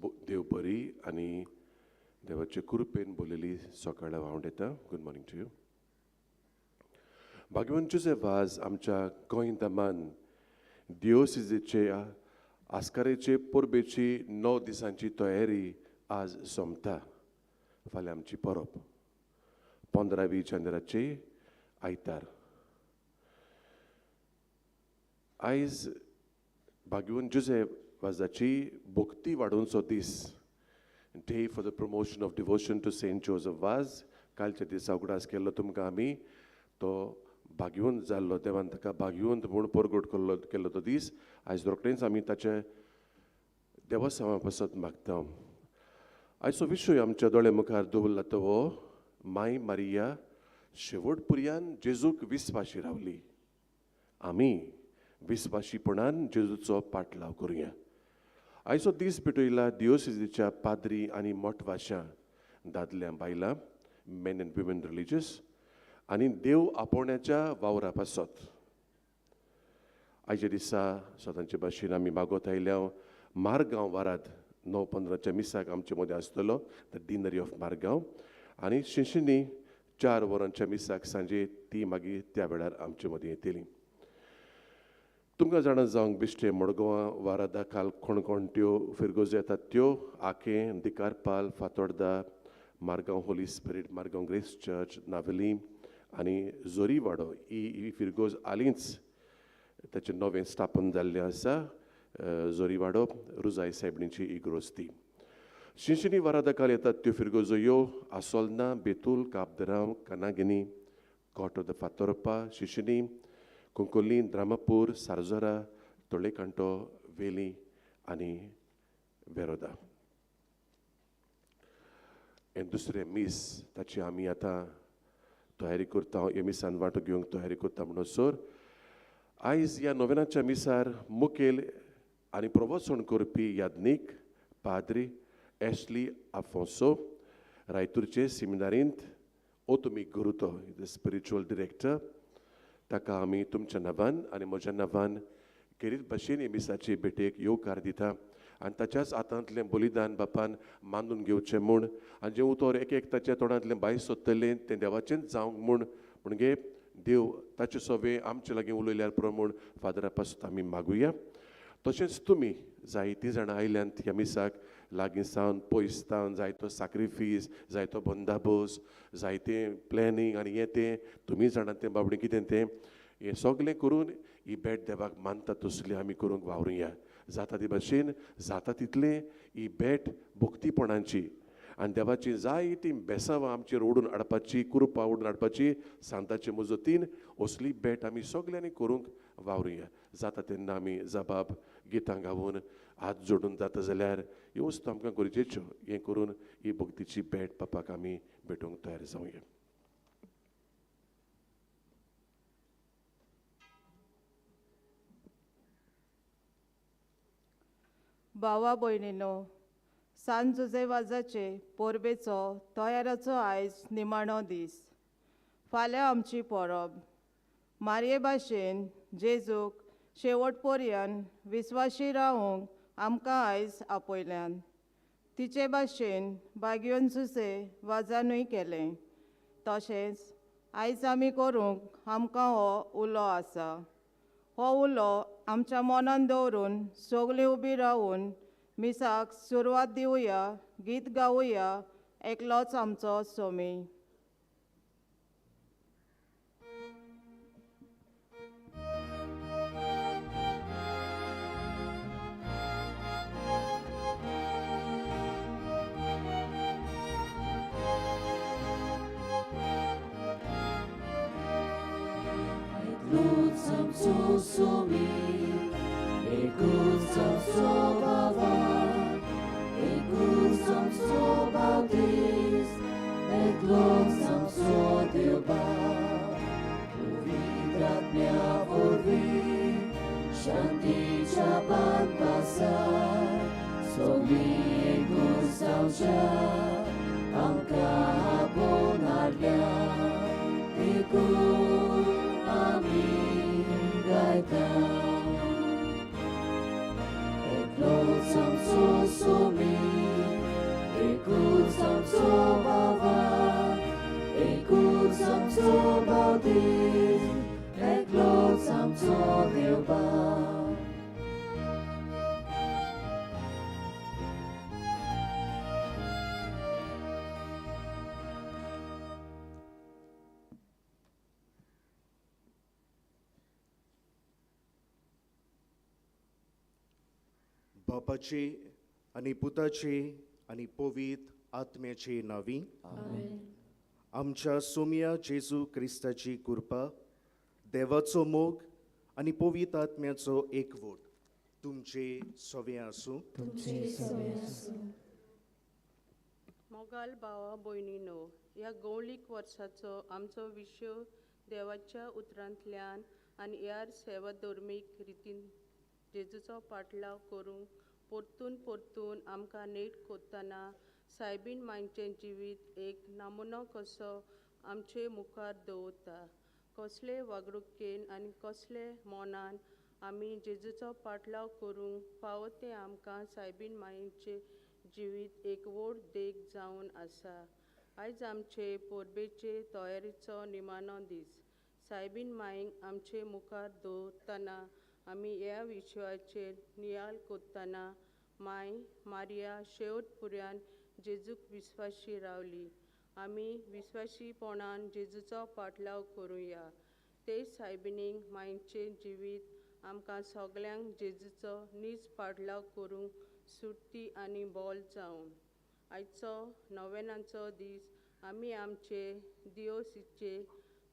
देव बरी आनी देवाचे कृपेन बोलेली सकाळी हांव येता. Good morning to you. भाग्यवंतचे वाज आमच्या गोंयदामान दिवोसिजेचे आस्कारेचे परबेची 9 दिसांची तयारी आज सोंपता. फाल्यां आमची परब 15वी चंद्राचे आयतार. आयज भाग्यवंत जुझेफ वाजाची भक्ती वाडोवचो दीस. Day for the promotion of devotion to saint Joseph वाज. कालच्या दिसा उगडास केल्लो तुमकां आमी. तो भाग्यवंत जाल्लो, देवान ताका भाग्यवंत म्हूण परगट केल्लो तो दीस. आयज रोखडेंच आमी ताचे देवासवा पासत मागता. आयचो विशय आमच्या दोळे मुखार दवरला तो हो माय मारिया शेवट पर्यान जेजूक विस्वाशी रावली. आमी विस्वाशीपणान जेजूचो पाटलाव करुया. आयचो दीस भेटयला दियोसिसीच्या पाद्री आनी मोठवाशां, दादल्या बायलां, मेन एंड विमेन रिलिजियस आनी देव आपोवण्याच्या वावरा पासत. आयच्या दिसा स्वतांचे भाशेन आमी मागोत आयल्या मारगांव वारात 9:15च्या मिसाक आमचे मदें आसतलो द डिनरी ऑफ मारगांव. आनी शिंशिनी 4 वरांच्या मिसाक सांजे ती मागीर त्या वेळार आमचे मदें येतली. तुमकां जाणा जावंक बिश्टे मडगांवां वारादा काल कोणकोणट्यो फिरगोज येतात त्यो आखें, Dicarpale, Fatorda, Margao holy spirit, Margao grace church, Navelim आनी जोरीवाडो ही फिरगोज आलींच ताचें नवें स्थापन जाल्लें आसा. जोरीवाडो रुजाय सायबणीची इग्रोज ती. शिंशिनी वारादा काल येतात त्यो फिरगोजो ह्यो आसोलना, Betul, काबदरांव, कानागिनी, cot of the Fatorpa, शिंशिनी, कोंकोली, द्रामापूर, सारजोरा, तोळेकांटो, वेली आनी वेरोदा. हे दुसरें मीस ताची आमी आतां तयारी करता. ह्या मिसान वांटो घेवंक तयारी करता म्हणसर आयज ह्या नोवेनाच्या मिसार मुखेल आनी प्रवचन करपी याज्ञीक पाद्री एशली आफोन्सो, रायतूरचे सेमिनारींत ओतुमी गुरुतो द स्पिरिच्युअल डिरेक्टर, ताका आमी तुमच्या नांवान आनी म्हज्या नांवान खेरीत भाशेन हे मिसाचे भेटेक येवकार दिता. आनी ताच्याच हातांतलें बलिदान बापान मानून घेवचें म्हूण आनी जें उतर एक ताच्या तोंडांतलें भायर सोदतलें तें देवाचेंच जावंक म्हूण म्हणजे देव ताचे सवे आमचे लागीं उलयल्यार प्रमाण फादरा पासून आमी मागुया. तशेंच तुमी जायतीं जाणां आयल्यांत ह्या मिसाक लागीं सावन पयस सावन जायतो साक्रिफीस, जायतो बंदाबोस, जायतें प्लॅनिंग आनी हें तें तुमी जाणात तें बाबडें कितें तें हें सगलें करून ही भेट देवाक मानता तसली आमी करूंक वावरुया. जाता ते भाशेन जाता तितलें ही भेट भक्तीपणांची आनी देवाची जायतीं बेसांवां आमचेर ओडून हाडपाची, कृपा ओडून हाडपाची सांताचे मजतीन असली भेट आमी सगल्यांनी करूंक वावरुया. जाता तेन्ना आमी जबाब गितां गावून हात जोडून जाता जाल्यार ह्यो वस्तू आमकां गरजेच्यो. हें करून ही भक्तीची भेट बापाक आमी भेटोवंक तयार जावया. भावा भयणीनो, सांत जोसेफ वाजाचे परबेचो तयाराचो आयज निमाणो दीस. फाल्यां आमची परब. मारये भाशेन जेजूक शेवट पर्यंत विस्वाशी रावूंक आमकां आयज आपयल्यान. तिचे भाशेन भाग्यवंत जोसेफ वाजानूय केलें. तशेंच आयज आमी करूंक आमकां हो उलो आसा. हो उलो आमच्या मनान दवरून सगळीं उबी रावून मिसाक सुरवात दिवया, गीत गावुया, एकलोच आमचो Somi. Ekluts amco somi, ekluts amco bavar, ekluts amco baudis, ekluts amco Deubar. Uvidrat mea vorbi, shanti chaban pasar, sogli ekluts amca, amca abonarlia, ekluts gaita. Eklots amco somi, आमचो देव बाब. बापाची आनी पुताची आनी पवित आत्म्याची नावी. आमेन. आमच्या सोम्या जेजू क्रिस्ताची कृपा, देवाचो मोग आनी पवित आत्म्याचो एकवट तुमचे सवे आसूं. तुमचे सवे आसूं. मोगाल भावा भयणीनो, ह्या गवळीक वर्साचो आमचो विशय देवाच्या उतरांतल्यान आनी ह्यार सेवा धर्मीक रितीन जेजूचो पाटलाव करूंक परतून परतून आमकां नेट कोत्ताना सायबीण मांयचें जिवीत एक नमुनो कसो आमचे मुखार दवरता. कसले वागणुकेन आनी कसले मोनान आमी जेजूचो पाटलाव करूंक फावो तें आमकां सायबीण मांयचें जिवीत एक व्हड देख जावन आसा. आयज आमचे परबेचे तयारीचो निमाणो दीस. सायबीण मांयक आमचे मुखार दवरतना आमी ह्या विशयाचेर नियाळ कोत्ताना माय मारिया शेवटपुऱ्यान जेजूक विस्वाशी रावली. आमी विस्वाशीपणान जेजूचो पाटलाव करुया. ते सायबिणीक मांयचें जिवीत आमकां सगल्यांक जेजूचो नीज पाटलाव करूंक सुटी आनी बोल जावन. आयचो नोवेनाचो दीस आमी आमचे दिओसीचे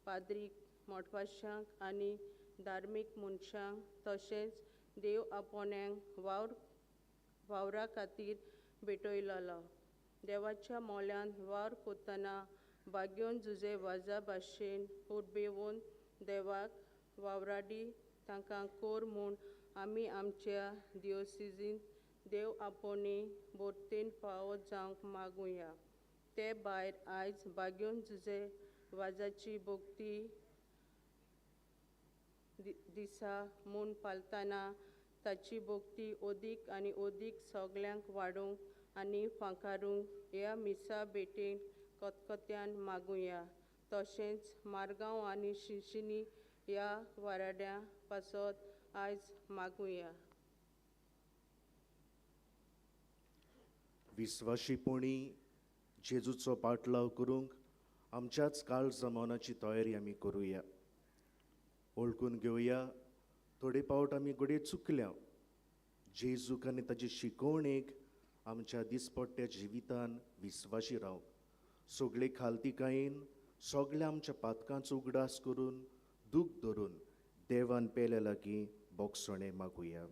पाद्रीक, मोठवाशांक आनी धार्मीक मनशांक तशेंच देव आपोण्यांक वावरा खातीर भेटयलोलो. देवाच्या मोल्यान वावर कोत्ताना भाग्योन झुजे वाजा भाशेन उर्बेवून देवाक वावराडी तांकां कोर म्हूण आमी आमच्या दिओसिजीन देव आपोणी बोरतेन फावो जावंक मागुया. ते भायर आयज भाग्योन झुजे वाजाची भोगती दिसा म्हूण पालतना ताची भोगती ओदीक आनी ओदीक सगल्यांक वाडोवंक आनी फांकारूंक ह्या मिसा भेटेन कोतकोत्यान मागुया. तशेंच मारगांव आनी शिंशिनी ह्या वाराड्या पासत आयज मागुया. विस्वाशीपणी जेजूचो पाटलाव करूंक आमच्याच काळ जमानाची तयारी आमी करुया. ओळखून घेवया थोडे पावट आमी घडये चुकल्या. जेजूक आनी ताचे शिकवणेक आमच्या दिसपट्ट्या जिवितान विस्वाशी रावंक सगळे खालतीकायेन सगळ्या आमच्या पातकांचो उगडास करून दूख धरून देवान पेल्या लागीं बोगसणे मागुया.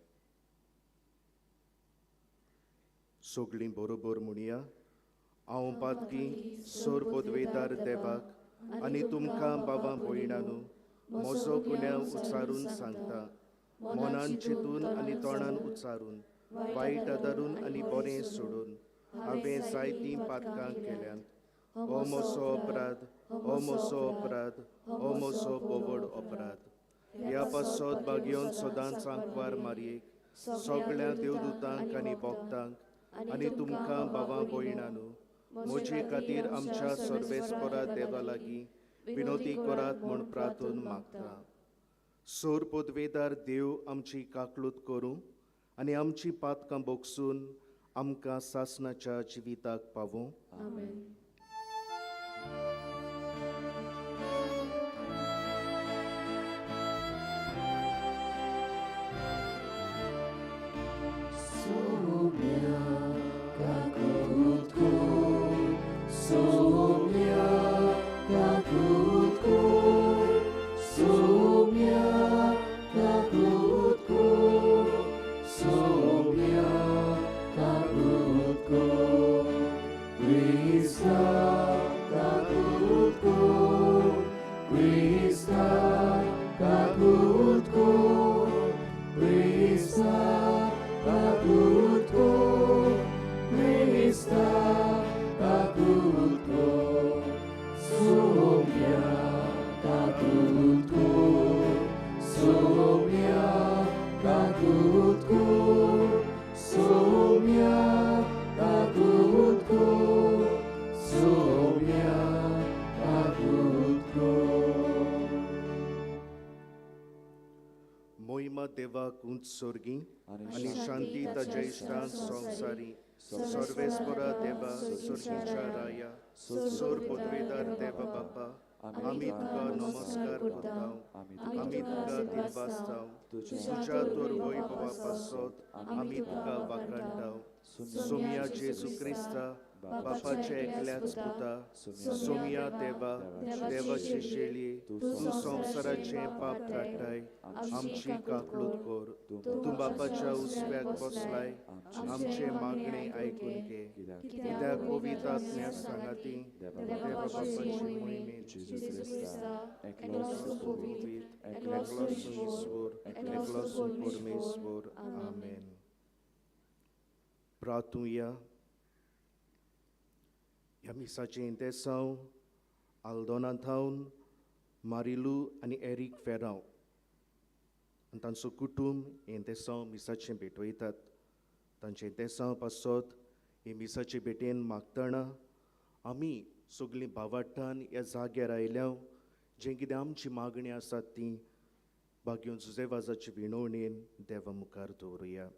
सगळीं बरोबर म्हणुया. हांव पातकी सोर पदवेदार देवाक आनी तुमकां बाबा भयणांनो म्हजो गुन्यांव उच्चारून सांगता. मनान चिंतून आनी तोंडान उच्चारून वायट आदारून आनी बरें सोडून हांवें जायतीं पातकां केल्यांत. हो म्हजो अपराध, हो म्हजो अपराध, हो म्हजो बोवड अपराध. ह्या पासत भाग्योन सदांच आंकवार मारयेक सगळ्या देवदूतांक आनी भक्तांक आनी तुमकां बाबा भयणांनो म्हजे खातीर आमच्या सर्वेस्परा देवा लागीं विनोदी करात म्हूण प्रार्थून मागता. सोर पदवेदार देव आमची काकलूत करूं आनी आमची पातकां बोगसून आमकां सासणाच्या जिविताक पावूं. आमेन. Soumia kakutku, soumia kakutku, soumia kakutku, soumia kakutku, Krista देवाक उंच सोर्गी आनी आनी शांती ताच्या इश्टां संवसारी सर्वेस्परा देवा सोर्गीच्या राया सोर पदवेदार देवा बापा आमी तुका नमस्कार करताव आमी तुका दिनवासताव तुज्या तोर वैभवा पासत आमी तुका वाखाणटाव सोमिया जेजू क्रिस्ता बापाचे एकल्याच पुता सोमिया देवा देवाची शेळये तूं संवसाराचे पाप काडटाय आमची काकलूत कर तूं बापाच्या उजव्याक बसलाय आमचे मागणे आयकून घे कित्याक पवित्र आत्म्या सांगाती देवा बापाची मोहिमेंत एकलोसून पवित्र एकलोसून ईश्वर एकलोसून परमेश्वर आमेन. प्रार्थुया. ह्या मिसाचे इंतेसांव आल्दोनांतावन मारिलू आनी एरिक फेरांव आनी तांचो कुटुंब इंतेसांव मिसाचें भेटवयतात. तांचे इंतेसांव पासत हे मिसाचे भेटेन मागतना आमी सगळीं भावार्थान ह्या जाग्यार आयल्या जें कितें आमची मागणी आसात ती भाग्योन जुजेवाजाचे विणवणेन देवा मुखार दवरुया.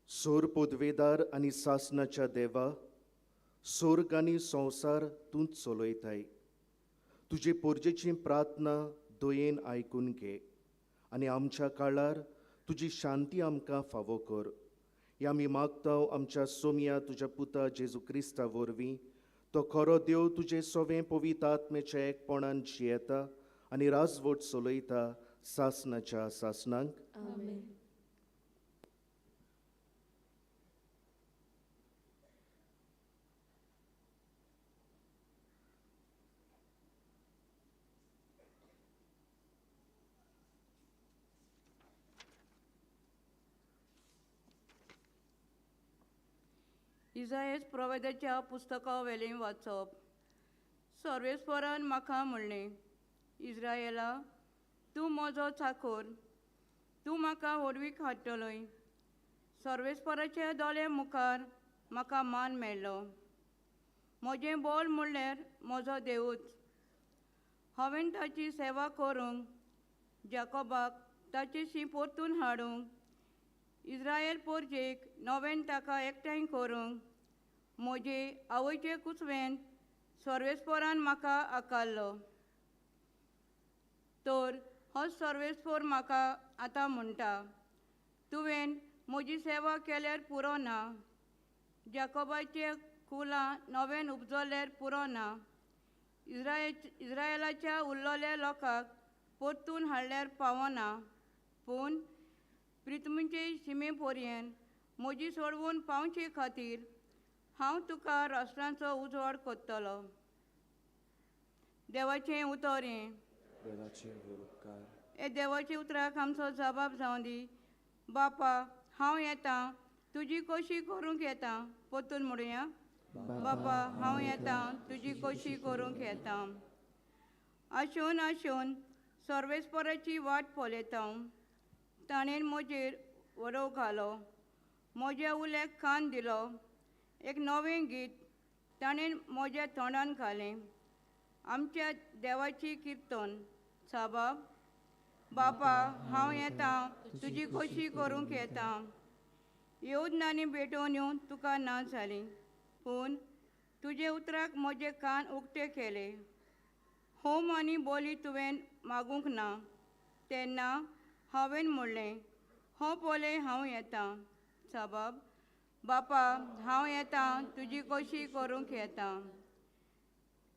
सोर पदवेदार आनी सासनाच्या देवा सोर्ग आनी संवसार तूंच चलयताय. तुजे पोरजेची प्रार्थना दयेन आयकून घे आनी आमच्या काळार तुजी शांती आमकां फावो कर. हे आमी मागताव आमच्या सोमिया तुज्या पुता जेजू क्रिस्ता वरवीं. तो खरो देव तुजे सवें पवित्र आत्मेच्या एकपणान जियेता आनी राजवट चलयता सासनाच्या सासनांक. आमेन. इजायेस प्रवेदाच्या पुस्तका वेलें वाचप. सर्वेस्परान म्हाका म्हणलें, इस्रायेला, तूं म्हजो चाकर, तूं म्हाका होडवीक हाडटलोय. सर्वेस्पराचे दोळे मुखार म्हाका मान मेळ्ळो. म्हजें बोल म्हणल्यार म्हजो देवूच. हांवें ताची सेवा करूंक, जाकोबाक ताचेशी परतून हाडूंक, इस्रायल पोरजेक नवेन ताका एकठांय करूंक म्हजे आवयचे कुसवेंत सर्वेस्परान म्हाका आकारलो. तर हो सर्वेस्पर म्हाका आतां म्हणटा, तुवें म्हजी सेवा केल्यार पुरो ना, जाकोबाचे कुलां नवेन उपजल्यार पुरो ना, इस्रायेलाच्या उरलोल्या लोकांक परतून हाडल्यार पावना, पूण प्रिथ्वीचे शिमे पर्यंत म्हजी सोडवून पावचे खातीर हांव तुका राष्ट्रांचो उजवाड करतलो. देवाचें उतर हें. हे देवाच्या उतराक आमचो जबाब जावं दी. बापा, हांव येतां, तुजी कशी करूंक येता. परतून म्हणुया. बापा, हांव येतां, तुजी कशी करूंक येता. आशोन आशोन सर्वेस्पराची वाट पळयता. ताणें म्हजेर वडो घालो, म्हज्या उल्याक कान दिलो. एक नवें गीत ताणें म्हज्या तोंडान घालें, आमच्या देवाची किर्तन. साबाब, बापा, हांव येतां, तुजी कशी करूंक येता. येवून आनी भेटोवन येवन तुका ना जाली, पूण तुजे उतराक म्हजे कान उक्ते केले. होम आनी बोली तुवें मागूंक ना. तेन्ना हांवें म्हणलें, हो पळय हांव येतां. साबाब, बापा, हांव येतां, तुजी कशी करूंक येता.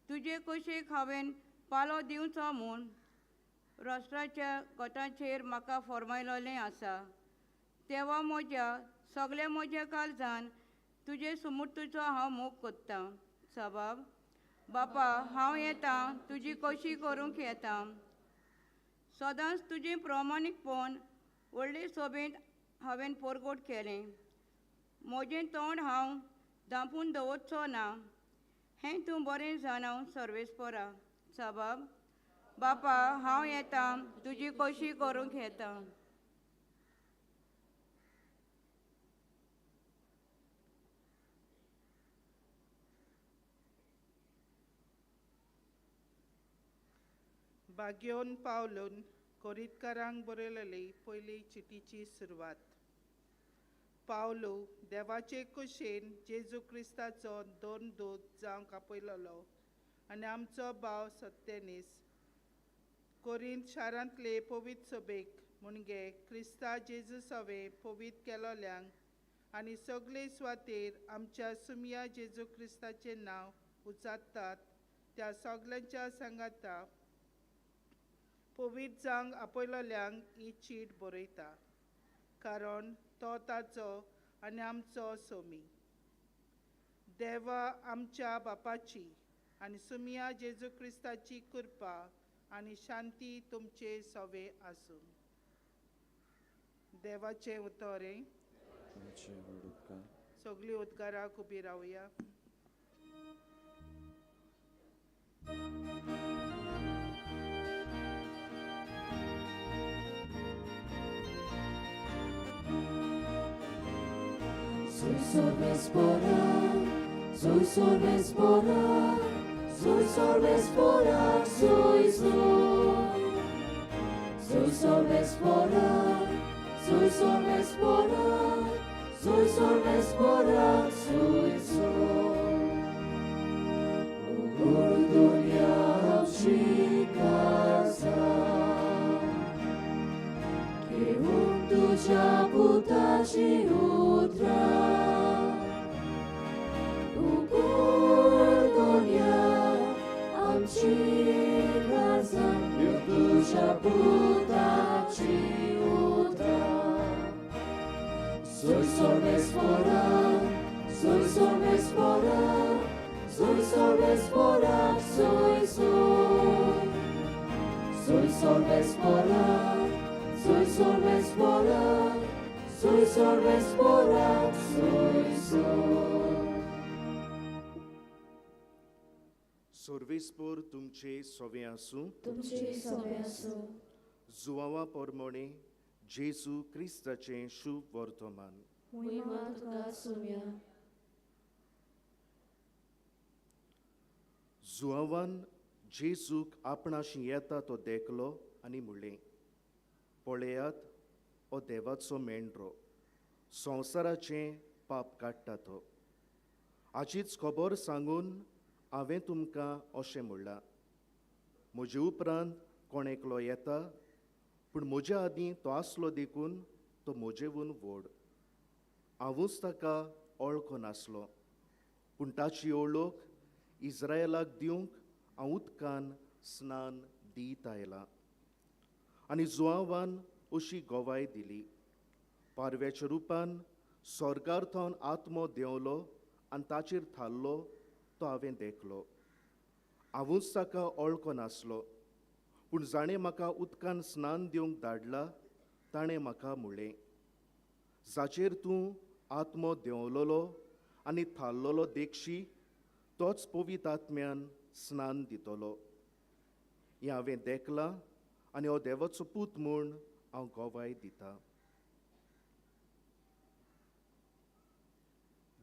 तुजे कशेक हांवें पालो दिवचो म्हूण राष्ट्राच्या गोठांचेर म्हाका फर्मायलोलें आसा. तेवा म्हज्या सगळ्या म्हज्या काळजान तुजे सुमूर्तुचो हांव मोग कोत्तां. साबाब, बापा, हांव येतां, तुजी कशी करूंक येता. सदांच तुजें प्रामाणीकपण व्हडले सभेंत हांवें परगट केलें. म्हजें तोंड हांव धांपून दवरचो ना. हें तूं बरें जाणां सर्वेस्परा. साबाब, बापा, हांव येतां, तुजी कशी करूंक येता. बागेवन पावलून कोरीतकारांक बरयलेली पयली चिटीची सुरवात. पावलो देवाचे कुशीन जेजू क्रिस्ताचो 2 दूत जावंक आपयलोलो आनी आमचो भाव सत्तेनीस कोरींत शारांतले पवित्र सभेक मुणगे क्रिस्ता जेजू सवे पवित्र केलोल्यांक आनी सगळे सुवातेर आमच्या सुमिया जेजू क्रिस्ताचें नांव उचात्तात त्या सगळ्यांच्या सांगाता पवित्र जावंक आपयलोल्यांक ही चीट बरयता, कारण तो ताचो आनी आमचो सोमी. देवा आमच्या बापाची आनी सुमिया जेजू क्रिस्ताची कृपा आनी शांती तुमचे सवे आसूं. देवाचे उतोरे सगळीं उद्गाराक उबी रावया. Soy sorbespora, soy sorbespora, soy sorbespora, soy soy. Soy sorbespora, soy sorbespora, soy sorbespora, soy soy. Urdunia pshikaza, que tuja putaci utra. Urdunia pshikaza, que tuja putaci utra. Soy sorbespora, soy sorbespora, soy sorbespora, soy soy. Soy sorbespora, soy sorbespora, soy sorbespora, soy soy. सोर्वेस्पोर तुमचे सोवे आसूं. तुमचे सवे आसूं. जुवावा पोरमोणे जेजू क्रिस्ताचें शुभ वर्तमान. महिमा तुका सुम्या. जुवावान जेजूक आपणाशी येता तो देखलो आनी म्हणलें, पळयात हो देवाचो मेंढरो, संवसाराचें पाप काडटा तो. हाचीच खबर सांगून हांवें तुमकां अशें म्हणलां, म्हजे उपरांत कोण एकलो येता, पूण म्हज्या आदीं तो आसलो देखून तो म्हजेवून व्हड. हांवूच ताका वळखो नासलो, पूण ताची ओळख इस्रायलाक दिवंक हांव उदकान स्नान दीत आयलां. आनी जुआवान अशी गोवाय दिली, पारव्याच्या रुपान स्वर्गार्थावन आत्मो देंवलो आनी ताचेर थारलो तो हांवें देखलो. हांवूच ताका वळखो नासलो, पूण जाणें म्हाका उदकान स्नान दिवंक धाडला ताणें म्हाका म्हणलें, जाचेर तूं आत्मो देंवलोलो आनी थारलोलो देखशी तोच पवित्र आत्म्यान स्नान दितलो. हें हांवें देखलां आनी हो देवाचो पूत म्हूण हांव गोवाय दितां.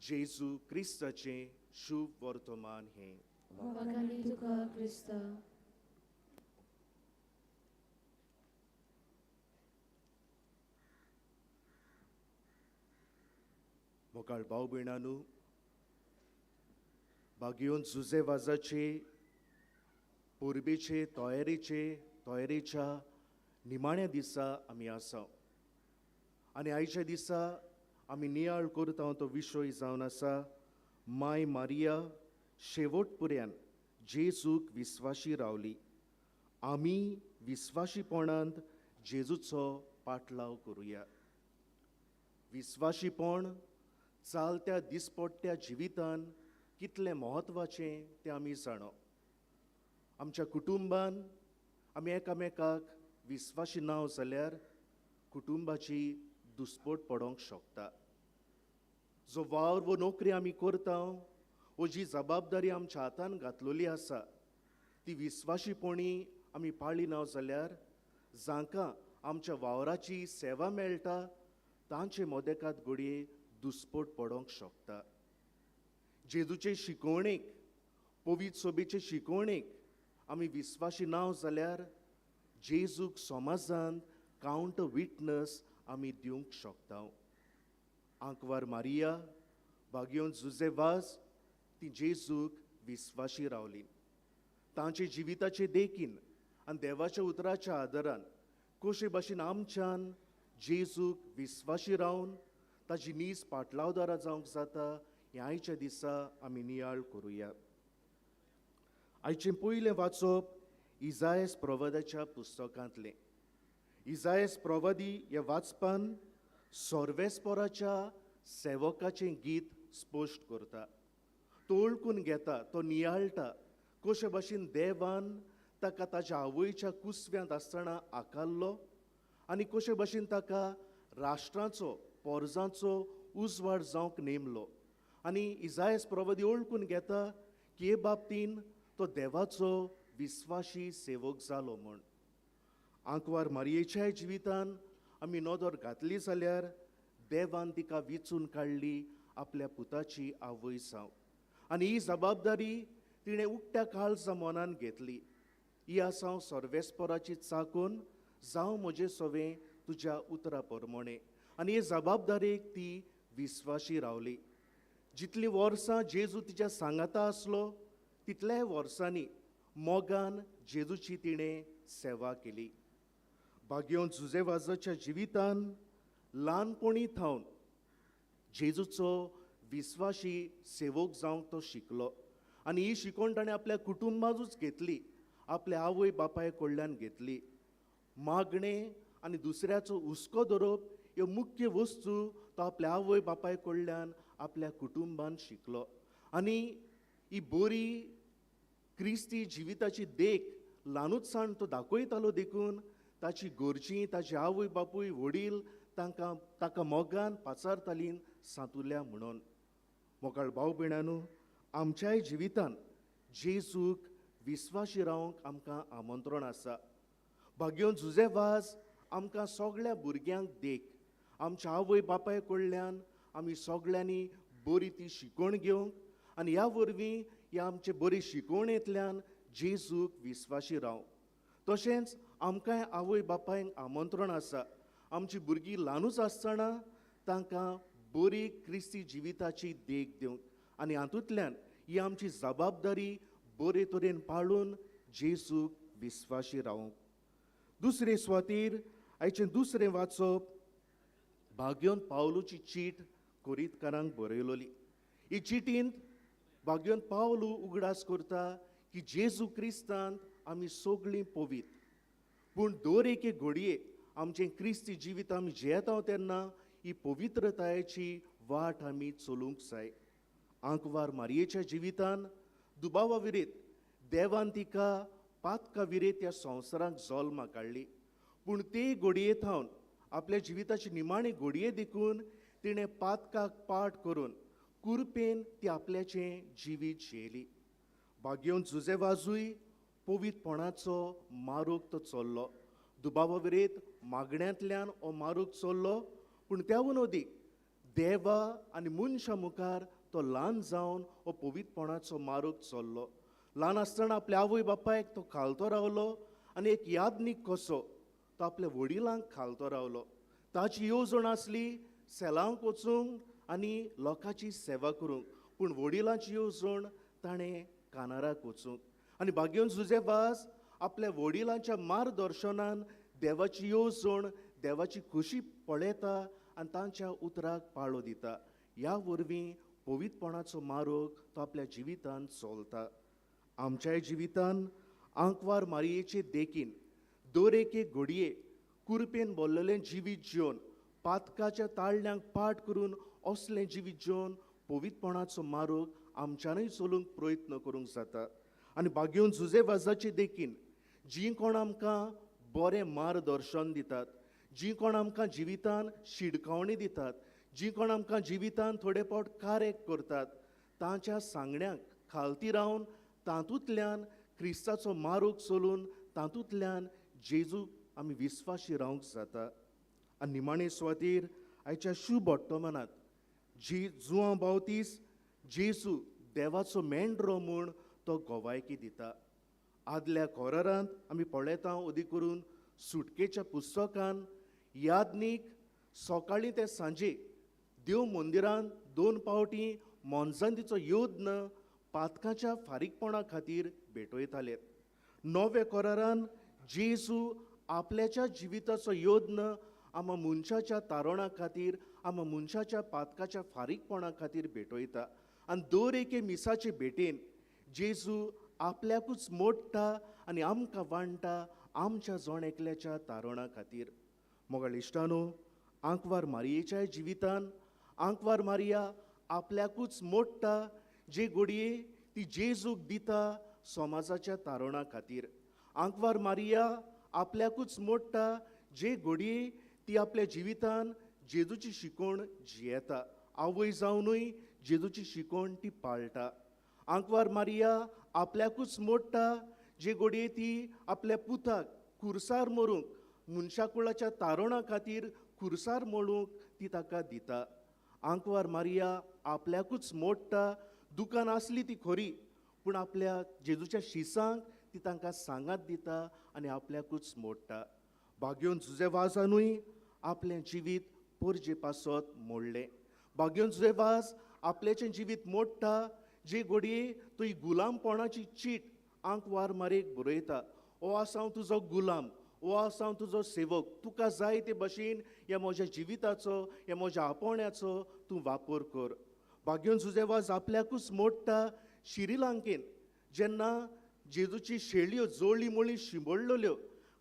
जेजू क्रिस्ताचें शुभ वर्तमान हें. वखाणी तुका क्रिस्ता. मोगाळ भाव भयणांनो, बागयोन जुजे वाजाचे पोरबेचे तयारेच्या निमाण्या दिसा आमी आसा. आनी आयच्या दिसा आमी नियाळ करता तो विशय जावन आसा माय मारिया शेवट पर्यंत जेजूक विस्वाशी रावली. आमी विस्वाशीपणांत जेजूचो पाटलाव करुया. विस्वाशीपण चालत्या दिसपट्ट्या जिवितान कितलें म्हत्वाचें तें आमी जाणो. आमच्या कुटुंबान आमी एकामेकाक विस्वाशी नाव जाल्यार कुटुंबाची दुस्पट पडोंक शकता. जो वावर वो नोकरी आमी करता, वो जी जबाबदारी आमच्या हातान घातलेली आसा, ती विस्वाशीपणी आमी पाळली ना जाल्यार जांकां आमच्या वावराची सेवा मेळटा तांचे मोदेकात घडये दुस्पट पडोंक शकता. जेजूचे शिकवणेक, पवित्र सभेचे शिकवणेक आमी विस्वाशी ना जाल्यार जेजूक समाजांत कावंट विटनस आमी दिवंक शकता. आंकवार मारिया, भाग्योन जुजेवाज, ती जेजूक विस्वाशी रावली. तांचे जिविताचे देखीन आनी देवाच्या उतराच्या आदारान कशे भाशेन आमच्यान जेजूक विस्वाशी रावन ताजी नीज पाटलावदारां जावंक जाता हें आयच्या दिसा आमी नियाळ करुया. आयचें पयलें वाचप इजायस प्रवादाच्या पुस्तकांतलें. इजायस प्रवादी ह्या वाचपान सोर्वेस्पोराच्या सेवकाचें गीत स्पश्ट करता. तो ओळखून घेता, तो नियाळटा कशे भाशेन देवान ताका ताच्या आवयच्या कुसव्यांत आसतना आकारलो आनी कशे भाशेन ताका राष्ट्राचो पोरजांचो उजवाड जावंक नेमलो. आनी इजायस प्रवादी ओळखून घेता की हे बाबतीन तो देवाचो विस्वाशी सेवक जालो म्हूण. आंकवार मारयेच्या जिवितान आमी नदर घातली जाल्यार देवान तिका विचून काडली आपल्या पुताची आवय जावं. आनी ही जबाबदारी तिणें उक्त्या काळजा मनान घेतली. ही आसा सर्वेस्पराची चाकोन जावं म्हजें सवें तुज्या उतरा प्रमाणे. आनी हे जबाबदारेक ती विस्वाशी रावली. जितलीं वर्सां जेजू तिच्या सांगाता आसलो तितल्याय वर्सांनी मोगान जेजूची तिणें सेवा केली. भाग्योन जुजेवाजाच्या जिवितान ल्हानपणी थावन जेजूचो विस्वाशी सेवक जावंक तो शिकलो. आनी ही शिकोवण ताणें आपल्या कुटुंबांतूच घेतली, आपल्या आवय बापाय कडल्यान घेतली. मागणें आनी दुसऱ्याचो हुस्को धरप ह्यो मुख्य वस्तू तो आपल्या आवय बापाय कडल्यान आपल्या कुटुंबान शिकलो. आनी ही बरी क्रिस्ती जिविताची देख ल्हानूच सावन तो दाखयतालो देखून ताची घरचीं, ताची आवय बापूय, वडील ताका मोगान पाचारतालीं सांतुल्या म्हणून. मोगाळ भाव भयणांनो, आमच्याय जिवितान जेजूक विस्वाशी रावंक आमकां आमंत्रण आसा. भाग्योन जुजेवाज आमकां सगळ्या भुरग्यांक देख आमच्या आवय बापाय कडल्यान आमी सगळ्यांनी बरी ती शिकवण घेवंक आनी ह्या वरवीं ह्या आमचे बरे शिकवणेंतल्यान जेजूक विस्वाशी रावंक. तशेंच आमकांय आवय बापायंक आमंत्रण आसा आमची भुरगीं ल्हानूच आसतना तांकां बरी क्रिस्ती जिविताची देख दिवंक आनी हातूंतल्यान ही आमची जबाबदारी बरे तरेन पाळून जेजूक विस्वाशी रावंक. दुसरे सुवातेर आयचें दुसरें वाचप भाग्योन पावलूची चीट कोरीतकारांक बरयलोली. ही चिटींत भाग्योन पावलू उगडास करता की जेजू क्रिस्तांत आमी सगळीं पवित्र. पूण दर एके घडये आमचें क्रिस्ती जिवीत आमी जियेता तेन्ना ही पवित्रतायेची वाट आमी चलूंक जाय. आंकवार मारयेच्या जिवितान दुबावा विरेत देवान तिका पातका विरेत ह्या संवसाराक जल्माक हाडली. पूण ते घडये थावन आपल्या जिविताची निमाणे घडये देखून तिणें पातकाक पाट करून कुरपेन ती आपल्याचें जिवीत जियेली. भाग्योन जुजेवाजूय पवित्रपणाचो मार्ग तो चल्लो. दुबावा विरेत मागण्यांतल्यान हो मार्ग चल्लो. पूण त्याहून अदीक देवा आनी मनशा मुखार तो ल्हान जावन हो पवित्रपणाचो मार्ग चल्लो. ल्हान आसतना आपल्या आवय बापायक तो खालतो रावलो आनी एक यादनीक कसो तो आपल्या वडिलांक खालतो रावलो. ताची येवजण आसली सेलांक वचूंक आनी लोकांची सेवा करूंक. पूण वडिलांची येवजण ताणें कानाराक वचूंक. आनी भाग्योन जुजेवाज आपल्या वडिलांच्या मार्गदर्शनान देवाची येवजण, देवाची खुशी पळयता आनी तांच्या उतराक पाळो दिता. ह्या वरवीं पवित्रपणाचो मार्ग तो आपल्या जिवितान चलता. आमच्याय जिवितान आंकवार मारयेचे देखीन दर एके घडये कुरपेन भरलेलें जिवीत जिवन पातकाच्या ताळल्यांक पाट करून असलें जिवीत जिवन पवित्रपणाचो मार्ग आमच्यानय चलूंक प्रयत्न करूंक जाता. आनी भाग्योन जुजेवाजाचे देखीन जीं कोण आमकां बरें मार्गदर्शन दितात, जीं कोण आमकां जिवितान शिडकावणी दितात, जीं कोण आमकां जिवितान थोडे फावट कार्य करतात, तांच्या सांगण्याक खालती रावन तातूंतल्यान क्रिस्ताचो मार्ग चलून तातूंतल्यान जेजू आमी विस्वाशी रावंक जाता. आनी निमाणे सुवातेर आयच्या शुभ वर्तमानांत जुआं बावतीस जेजू देवाचो मेंढरो म्हूण तो गोवायकी दिता. आदल्या कोरारांत आमी पळयता ओदी करून सुटकेच्या पुस्तकान यादनीक सकाळीं ते सांजे देव मंदिरांत 2 पावटी मोनजांतीचो योद्न पातकांच्या फारीकपणा खातीर भेटयताले. नवे कोरारान जेजू आपल्याच्या जिविताचो योद्न आमी मनशाच्या तारणा खातीर आमी मनशाच्या पातकाच्या फारीकपणा खातीर भेटयता. आनी दर एके मिसाचे भेटेन जेजू आपल्याकूच मोडटा आनी आमकां वांडटा आमच्या जोण एकल्याच्या तारणा खातीर. मोगाळ इश्टानो, आंकवार मारयेच्या जिवितान आंकवार मारया आपल्याकूच मोडटा जे घडये ती जेजूक दिता समाजाच्या तारणा खातीर. आंकवार मारया आपल्याकूच मोडटा जे घडये ती आपल्या जिवितान जेजूची शिकोवण जियेता. आवय जावनूय जेजूची शिकोवण ती पाळटा. आंकवार मारया आपल्याकूच मोडटा जे घडये ती आपल्या पुताक खुर्सार मरूंक मनशाकुळाच्या तारणा खातीर खुर्सार मोडूंक ती ताका दिता. आंकवार मारया आपल्याकूच मोडटा दुकान आसली ती खरी पूण आपल्या जेजूच्या शिसांक ती तांकां सांगात दिता आनी आपल्याकूच मोडटा. भाग्योन जुजेवाजानूय आपलें जिवीत पोरजे पासत मोडलें. भाग्योन जुजेवाज आपल्याचें जिवीत मोडटा जे घडये तो ही गुलामपणाची चीट आंकवार मारेक बरयता. ओ आसा हांव तुजो गुलाम, ओ आसा हांव तुजो सेवक, तुका जाय ते भशेन ह्या म्हज्या जिविताचो ह्या म्हज्या आपोवण्याचो तूं वापर कर. भाग्योन जुजेवाज आपल्याकूच मोडटा श्रीलंकेन जेन्ना जेजूची शेळयो जोडली मोळी शिंबळ्ळल्यो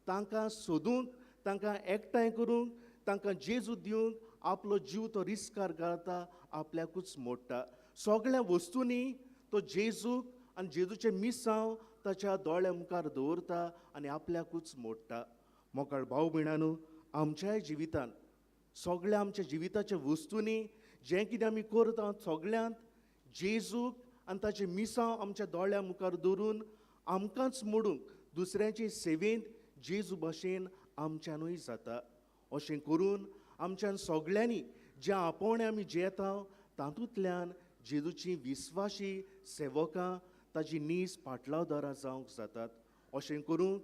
तांकां सोदूंक तांकां एकठांय करूंक तांकां जेजू दिवंक आपलो जीव तो रिस्कार घालता आपल्याकूच मोडटा. सगळ्या वस्तूंनी तो जेजूक आनी जेजूचे मिसांव ताच्या दोळ्या मुखार दवरता आनी आपल्याकूच मोडटा. मोकळ भाव भयणांनो, आमच्याय जिवितान सगळ्या आमच्या जिविताच्या वस्तूंनी जें कितें आमी करता सगळ्यांत जेजूक आनी ताचे मिसांव आमच्या दोळ्या मुखार दवरून आमकांच मोडूंक दुसऱ्याचे सेवेंत जेजू भशेन आमच्यानूय जाता. अशें करून आमच्यान सगळ्यांनी जें आपोवणें आमी जेता तातूंतल्यान जेजूची विस्वाशी सेवकां ताजी नीज पाटलावदारां जावंक जातात. अशें करून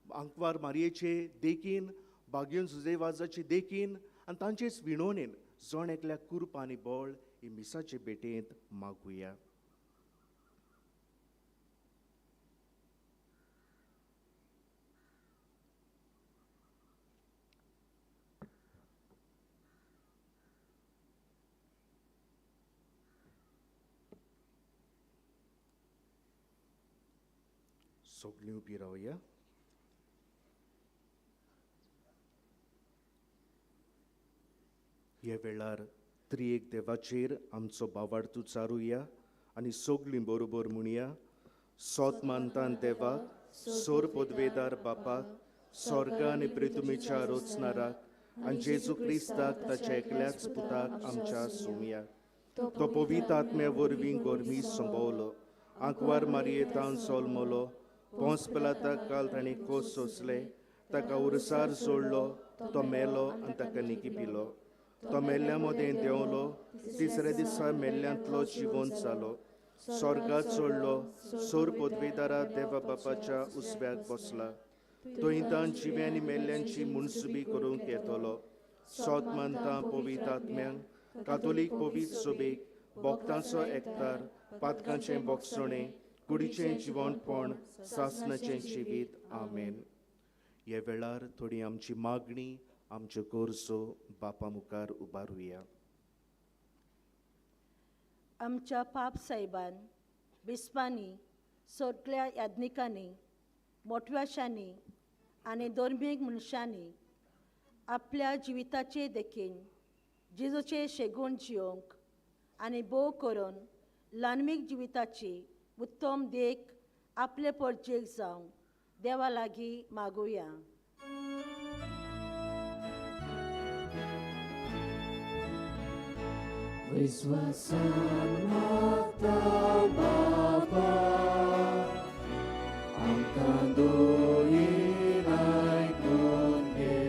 आंकवार मारयेचे देखीन भाग्योन जुजेवाजाचे देखीन आनी तांचेच विणवणेन जोण एकल्या कुर्प आनी बळ ही मिसाचे भेटेंत मागुया. सगळीं उबी रावया. ह्या वेळार त्रिएक देवाचेर आमचो बावार्थ उचारुया आनी सगळीं बरोबर म्हणया. सोत मानतान देवाक, सोर पदवेदार बापाक, स्वर्गा आनी पृथ्वीच्या रोचणाराक आनी जेजू क्रिस्ताक ताच्या एकल्याच पुताक आमच्या सुमया. तो पवित्र आत्म्या वरवीं गोरमी संभोवलो, आंकवार मारयेतान सोलमलो, पोंस पिलाताक काल ताणें कोस सोंसले, ताका उरसार सोडलो, तो मेलो आनी ताका निकी पिलो. तो मेल्ल्या मदें देंवलो, तिसऱ्या दिसा मेल्ल्यांतलो जिवंत जालो, स्वर्गात सोडलो, सोर पदवेदारा देवा बापाच्या उजव्याक बसला. तो हितान जिव्यांनी मेल्ल्यांची मुनसुबी करूंक येतलो. सोत मानता पवित्र आत्म्यांक, कातोलीक पवित्र सभेक, भक्तांचो एकतार, पातकांचें बोगसणें, कुडीचें जिवंतपण, सासणाचें जिवीत. आमेन. ह्या वेळार थोडी आमची मागणी आमच्यो गोरजो बापा मुखार उबारुया. आमच्या पाप साहेबान बिस्पांनी सगळ्या याज्ञिकांनी मोठव्याशांनी आनी धर्मीक मनशांनी आपल्या जिविताचे देखीन जेजूचे शेगूण जियोंक आनी भोव करून ल्हानमीक जिविताची उत्तम देख आपले परजेक जावंक देवा लागीं मागुया. विश्वासान मागता बाबा, आमकां दोयीन आयकून घे.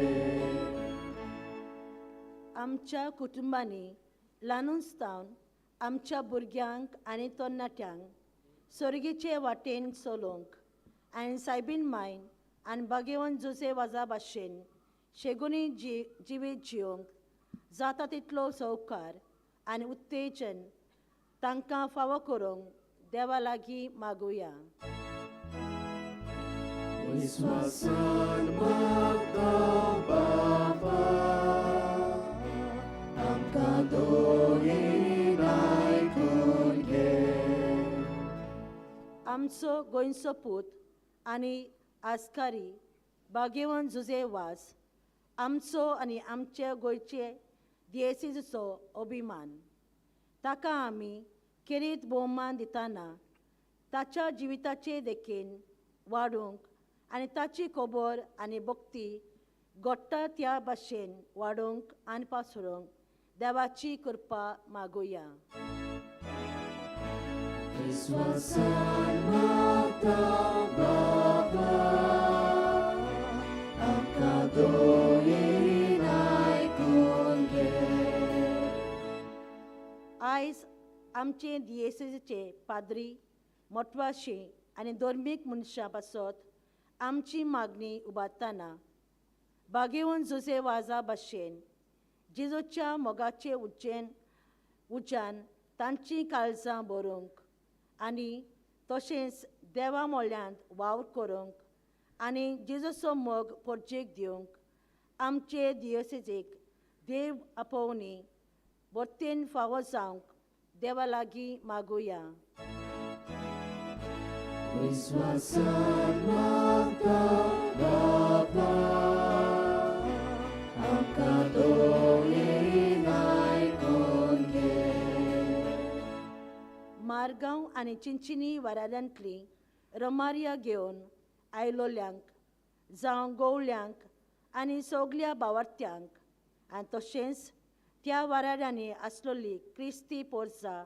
आमच्या कुटुंबांनी ल्हानूसतावन आमच्या भुरग्यांक आनी तरणाट्यांक सर्गेचे वाटेन चलोवंक आनी सायबीन मायन आनी बागेवन जुजे वाजा भाशेन शेगुनी जिवीत जिवंक जाता तितलो सौकार आनी उत्तेजन तांकां फावो करूंक देवा लागीं मागुया. विश्वासान मागता बाबा, आमकां दोयेन आयकून घे. आमचो गोंयचो पूत आनी आस्कारी बागेवन जुजे वास आमचो आनी आमचे गोंयचे दियेसीचो अभिमान. ताका आमी खेरीत भोवमान दितना ताच्या जिविताचे देखीन वाडूंक आनी ताची खबर आनी भक्ती घडटा त्या भाशेन वाडूंक आनी पासरूंक देवाची कृपा मागुया. विश्वासान मागता बाबा, आमकां दोयेन आयकून घे. आयज आमचे दियेसीचे पाद्री मोटवाशी आनी धर्मीक मनशां पासत आमची मागणी उबारतना बागेवन जुजे वाजा भाशेन जेजूच्या मोगाचे उज्यान तांची काळजां भरूंक आनी तशेंच देवा मोल्यांत वावर करूंक आनी जेजूचो मोग परजेक दिवंक आमचे दियेसीक देव आपोवनी बर्तेन फावो जावंक देवा लागीं मागुया. विश्वासान मागता बाबा, आमकां दोयेन आयकून घे. मारगांव आनी चिंचिनी वारांतली रमारिया घेवन आयलोल्यांक जावं गवळ्यांक आनी सगल्या भावार्थ्यांक आनी तशेंच त्या वारांनी आसलेली क्रिस्ती पोरसां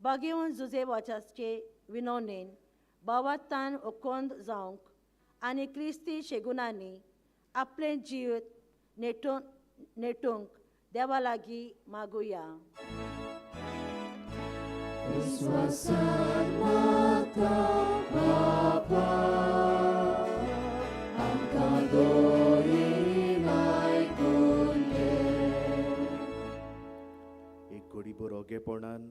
बागेवन जुजे वाचाचे विनवणेन भावार्थान ओकोंद जावंक आनी क्रिस्ती शेगुनांनी आपलें जीव नेटूंक देवा लागीं मागुया. विश्वासान मागता बाबा, आमकां दोयेन आयकून घे. एक घडीभर ओगेपणान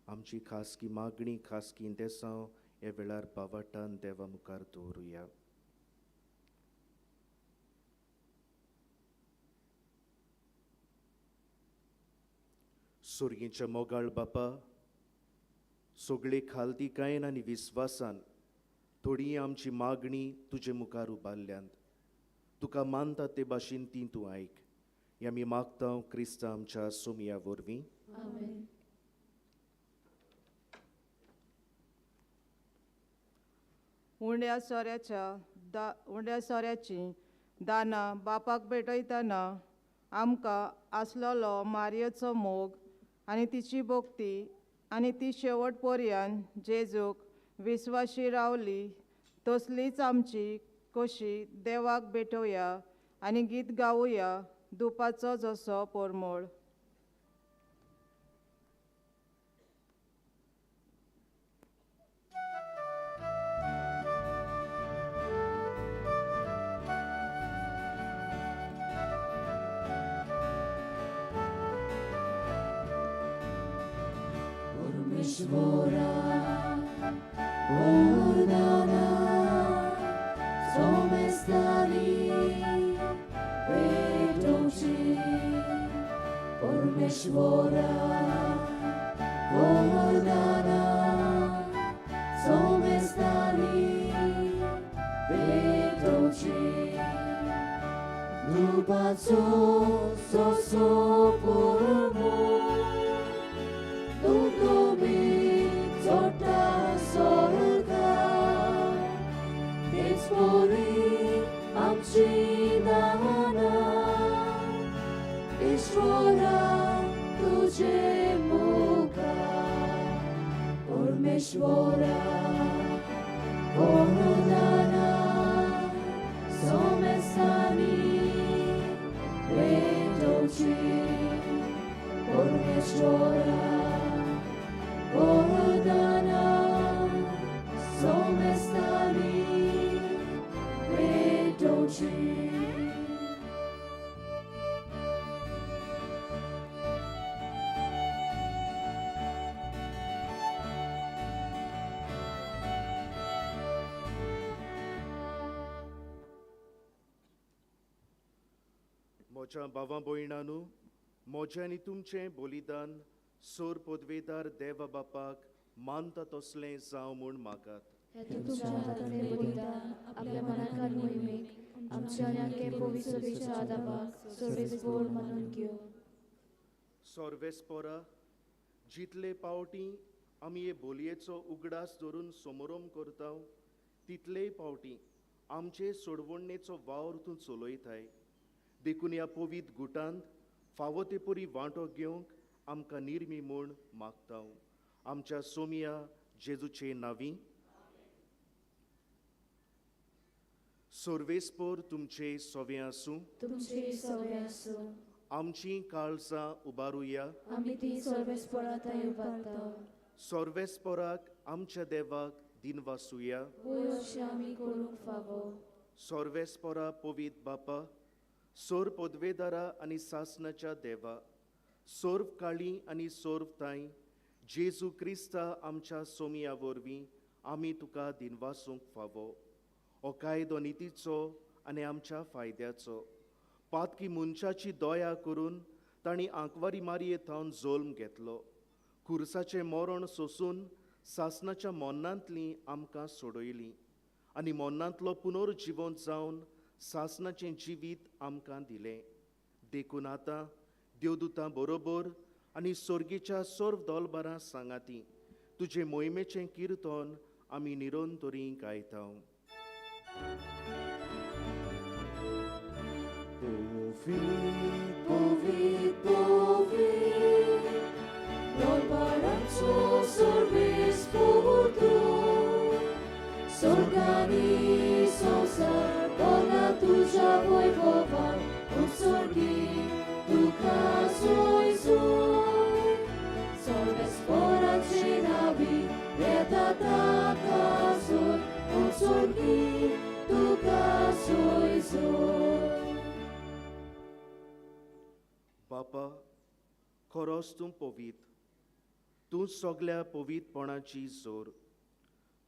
आमची खासगी मागणी खासगी इंतेसांव हे वेळार बावटान देवा मुखार दवरुया. सुर्गेच्या मोगाळ बापा, सगळे खालतीकायेन आनी विस्वासान थोडी आमची मागणी तुजे मुखार उबारल्यांत. तुका मानता ते भाशेन ती तूं आयक. हे आमी मागता क्रिस्ता आमच्या सोमिया वरवीं. आमेन. उंड्या सोऱ्याची दानां बापाक भेटयतना आमकां आसलोलो मारयेचो मोग आनी तिची भक्ती आनी ती शेवट पर्यंत जेजूक विस्वाशी रावली तसलीच आमची कशी देवाक भेटोवया आनी गीत गावुया दुपाचो जसो परमळ. Ishvora, Ordana, Somestari, Vedoci, Ormeshvora, Ordana, Somestari, Vedoci, Nubazo, Soso, Pormo, Ishvara tuje muka Ormeshvara Ordana Somestani Vedoci Ormeshvara Ordana Somestani म्हज्या भावां भयणांनो, म्हजें आनी तुमचें बलिदान सोर पदवेदार देवा बापाक मानता तसलें जावं म्हूण मागात. हे तुमच्या हातांतले बलिदान आपल्या मनाक आनी मोहिमेक आमच्या आनी पवित्र सभेच्या आदाराक सर्वेस बोड मानून घेव. सोर्वेस्पोरा, जितले पावटी आमी हे बोलयेचो उगडास धरून समोरम करता, तितलेय पावटी आमचे सोडवणेचो वावर तूं चलयताय. देखून ह्या पवित्र गुटांत फावो ते परी वांटो घेवंक आमकां निर्मी म्हूण मागता. आमच्या सोमिया जेजूचे नांवी. सोर्वेस्पोर तुमचे सोवे आसूं. तुमचे सवय आसूं. आमची काळजां उबारुया. आमी ती सर्वेस्पराताय उबारता. सोर्वेस्पोराक आमच्या देवाक दिनवासुया. वय अशें आमी करूंक फावो. सोर्वेस्पोरा पवित्र बापा, सोर पदवेदारा आनी सासणाच्या देवा, सोर्व काळी आनी सोर्व ताई, जेजू क्रिस्ता आमच्या सोमिया वरवीं आमी तुका दिनवासूंक फावो. हो कायदो नितीचो आनी आमच्या फायद्याचो. पातकी मनशाची दया करून तांणी आंकवारी मारये थावन जल्म घेतलो. खुर्साचें मरण सोसून सासणाच्या मोन्नांतलीं आमकां सोडयलीं आनी मोन्नांतलो पुनर्जिवंत जावन सासणाचें जिवीत आमकां दिलें. देखून आतां देवदूतां बरोबर आनी सोर्गेच्या सोर्व दोलबारां सांगाती तुजे मोहिमेचें किर्तन आमी निरंतरी गायता. Povit, povit, dolbaranco sorvespor trój. Sorgani संसार बघा तुझ्या वैभवान उत्सर्गी तुका सोय सोय. सर्वेस्पराचे नावी येता ताका सोय उत्सर्गी तुका सोय सोय. बापा, खरोच तूं पवित. तूं सगळ्या पवितपणाची जोर.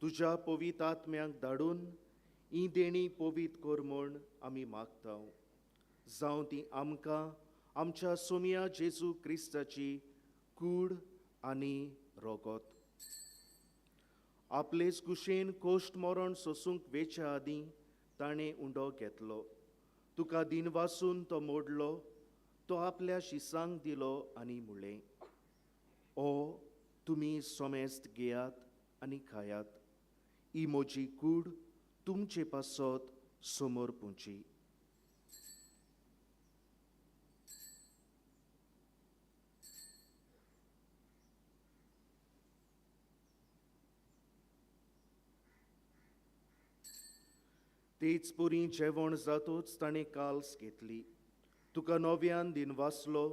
तुज्या पवित आत्म्याक धाडून ही देणी पवित कर म्हूण आमी मागता. जावं ती आमकां आमच्या सोमिया जेजू क्रिस्ताची कूड आनी रोगोत. आपलेच कुशेन कोश्ट मरण सोसूंक वेच्या आदीं ताणें उंडो घेतलो. तुका दिनवासून तो मोडलो. तो आपल्या शिसांक दिलो आनी म्हणलें, ओ तुमी सोमेस्त घेयात आनी खायात. ही म्हजी कूड तुमचे पासत समोर पुंची. तेच पुरी जेवण जातूच ताणें काल्स घेतली. तुका नव्यान दिनवासलो.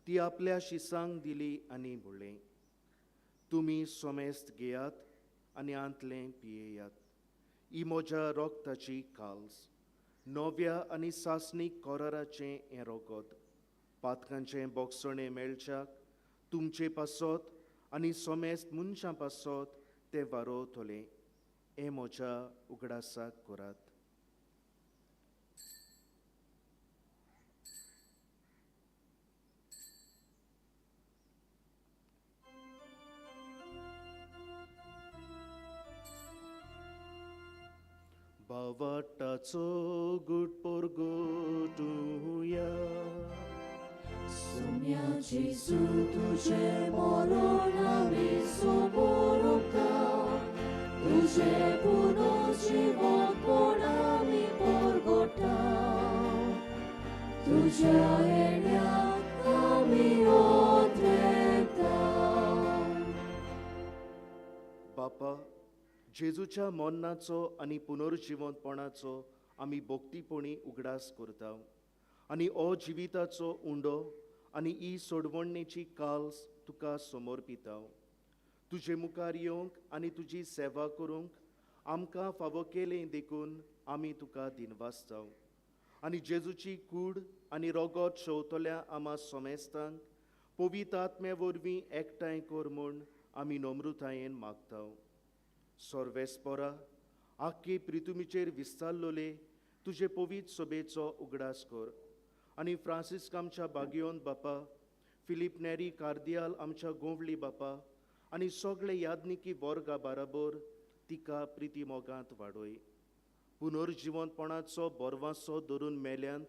ती आपल्या शिसांक दिली आनी म्हणलें, तुमी सोमेस्त घेयात आनी आंतलें पियेयात. ही म्हज्या रोगताची काल्स. नव्या आनी सासणीक कोराराचें हें रोगोत. पातकांचें बोगसणें मेळच्याक तुमचे पासत आनी सोमेस्त मनशां पासत तें वारोतलें. हें म्हज्या उगडासाक करात. बावाटाचो गुटपोर गोटुया. सोम्या जेजू तुझे मरण आमी समोर उक्ता. तुझे पुनर्जीवनपण आमी परगटा. तुझ्या येण्याक आमी ओंत्रेता. बापा, जेजूच्या मोन्नाचो आनी पुनर्जिवंतपणाचो आमी भोक्तीपणी उगडास करता आनी हो जिविताचो उंडो आनी ही सोडवणेची काल्स तुका समर्पिता. तुजे मुखार येवंक आनी तुजी सेवा करूंक आमकां फावो केलें देखून आमी तुका दिनवासता. आनी जेजूची कूड आनी रगत शेवतल्या आमा सोमेस्तांक पवित्र आत्मे वरवीं एकठांय कर म्हूण आमी नम्रतायेन मागताव. सोर्वेस्पोरा आख्खे पृथ्वीचेर विस्तारलोले तुजे पवित्र सभेचो उगडास कर आनी फ्रांसिस्क आमच्या बागयोन बापा, फिलीप नेरी कार्दियाल आमच्या गोंवली बापा आनी सगळे यादनिकी वर्गा बाराबर तिका प्रिती मोगांत वाडोय. पुनर्जिवनपणाचो बोरवांसो धरून मेल्यांत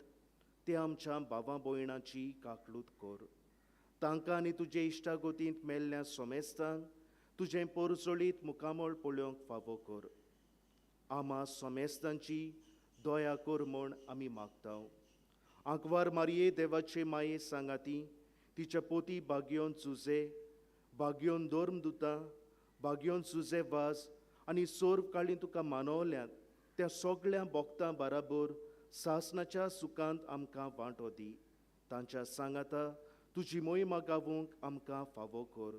ते आमच्या भावां भयणांची काकलूत कर. तांकां आनी तुजे इश्टागोतींत मेल्ल्या सोमेस्तांक तुजें परजोळीत मुखामळ पळोवंक फावो कर. आमा सोमेस्तांची दया कर म्हूण आमी मागताव. आंकवार मारये देवाचे माये सांगाती, तिच्या पोती बागयोन चुजे, बागयोन धर्मदुतां, बागयोन चुजे वाज आनी सोर्व काळी तुका मानवल्यांत त्या सगळ्या भक्तां बाराबर सासणाच्या सुखांत आमकां वांटो दी. तांच्या सांगाता तुजी मोहिमा गावूंक आमकां फावो कर.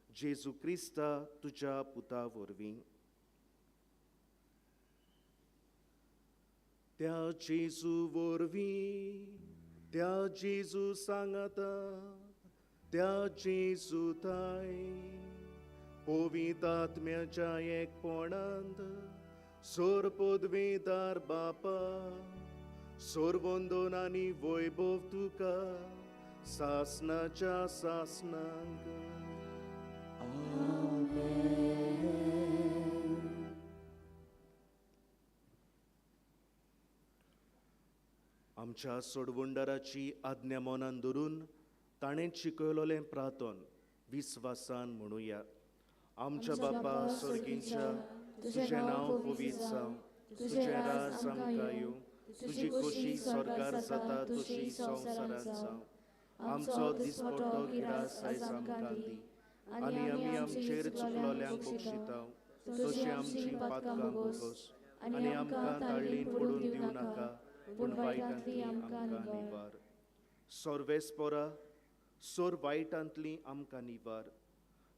जेजू क्रिस्ता तुज्या पुता वरवीं. त्या जेजू वरवीं, त्या जेजू सांगाता, त्या जेजू ताय पवित्र आत्म्याच्या एकपणांत सोर पदवेदार बापा, सोरवंदन आनी वैभव तुका सासणाच्या सासणांक. आमच्या सोडवंडाराची आज्ञा मनान धरून ताणें शिकयलोलें प्रार्थन विस्वासान म्हणुया. आमच्या बापा स्वर्गींच्या, तुजें नांव पवित्र जावं, तुजें राज आमकां येवं, तुजी खोशी स्वर्गार जाता तशी संवसारांत जावं. आमचो दिसपट्टो गिरास आयज आमकां दी आनी आमी आमचेर चुकलोल्यांक बक्षिताव तशी आमची पातकां बोगोस आनी आमकां ताळ्ळेन पडून दिवं नाका पूण वायटांतली आमकां निवार. सोर्वेस्पोरा सोर वायटांतली आमकां निवार.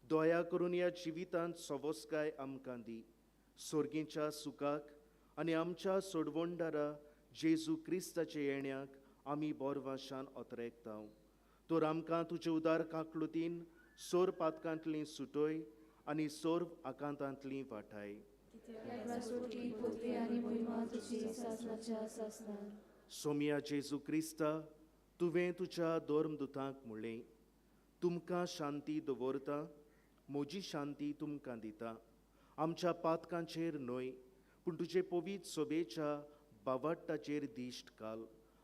दया करून ह्या जिवितांत सवस्काय आमकां दी. सोर्गीच्या सुखाक आनी आमच्या सोडवंडारा जेजू क्रिस्ताच्या येण्याक आमी बोरवाशान ओतरेकताव. तर आमकां तुजे उदार काकलुतीन सोर पातकांतली सुटोय आनी सोर्व आकांतांतली वाटाय. सोम्या जेजू क्रिस्ता, तुवें तुज्या धर्मदुतांक म्हणलें, तुमकां शांती दवरता, म्हजी शांती तुमकां दिता. आमच्या पातकांचेर न्हय पूण तुजे पवित्र सभेच्या बावाटाचेर दिश्ट घाल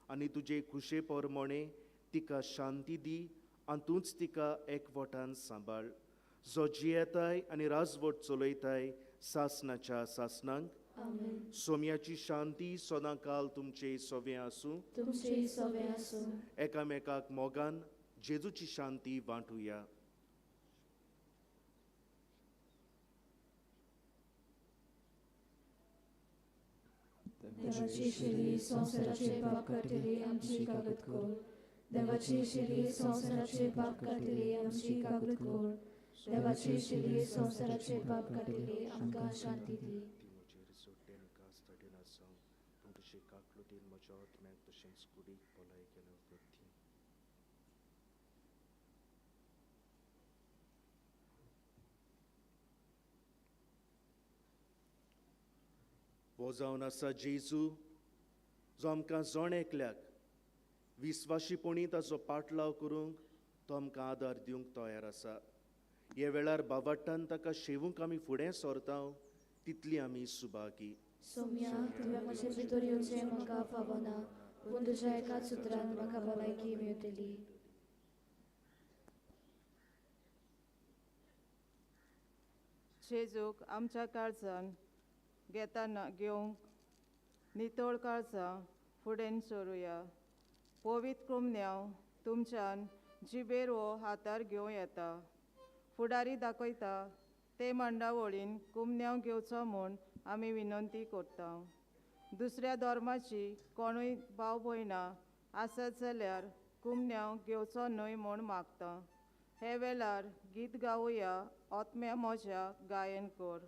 आनी तुजे खुशे पोरमोणे तिका शांती दी आनी तूंच तिका एकवटान सांबाळ. जो जियेताय आनी राजवट चलयताय सासणाच्या सासणांक. सोम्याची शांती सदां काल तुमचे सोवे आसूं. एकामेकाक मोगान जेजूची शांती वांटुया. देवाची शिरी संसाराचे पाप काटिली आमची कागद कोर. देवाची शिरी संसाराचे पाप काटिली आमची कागद कोर. देवाची शिरी संसाराचे पाप काटिली आमकां शांती दी. म्हजेर सोडलें कास्ताडेन आसां पूण तुजे काकलुतीन म्हज्या आत्म्याक तशेंच कुडीक भलाय केलो करती. हो जावन आसा जेजू जो आमकां जण एकल्याक विस्वाशीपणी ताचो पाटलाव करूंक तो आमकां आदार दिवंक तयार आसा. हे वेळार बावाटान ताका शेवूंक आमी फुडें सरताव तितली आमी सुभागी. सोम्या, तुवें म्हजे भितर येवचें म्हाका फावना पूण तुज्या एकाच उतरान म्हाका भलायकी मेळटली. जेजूक आमच्या काळजान घेताना घेवंक नितळ काळजां फुडें सरुया. पवित्र कुमन्यांव तुमच्यान जिबेर वो हातार घेवं येता. फुडारी दाखयता ते मंडावळीन कुमन्यांव घेवचो म्हूण आमी विनंती करता. दुसऱ्या धर्माची कोणूय भाव भयणां आसत जाल्यार कुमन्यांव घेवचो न्हय म्हूण मागता. हे वेळार गीत गावुया. आत्म्या म्हज्या गायन कर.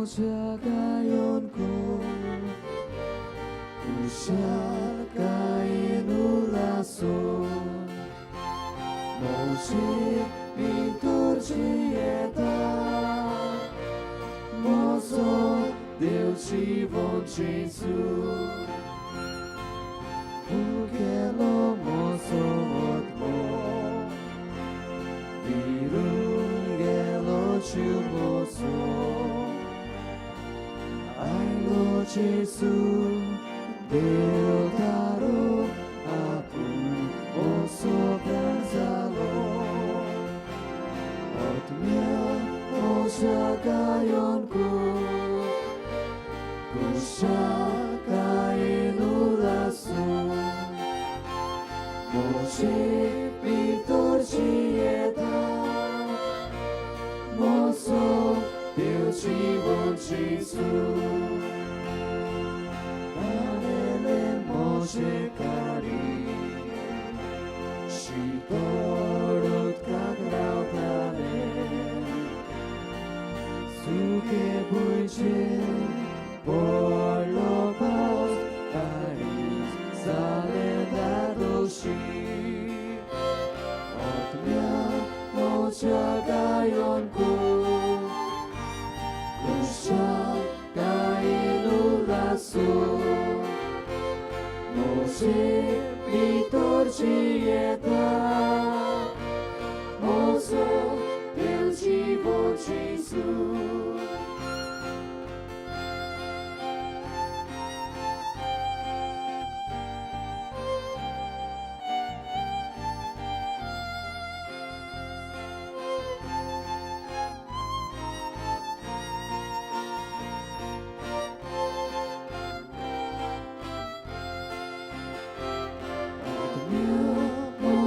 모자 가연고 우샤가에 놀라소 모지 비토지에다 모소 Deus te bom Jesus Ugelo moso otmo Virungelo chilmoso Ai lo Jesus Deu daro Apu oso pensalo Otmia osa gayonku Kusakae nulasu Moje vitorcieta Moso Deus te bom Jesus Alele moje cari Shitorut kagrautare Suke buiche Por lo paus Paris sale da doshi Otmia moja gayonku Kusha gainu lasu Moje vitorcieta Mozo Deus te bom Jesus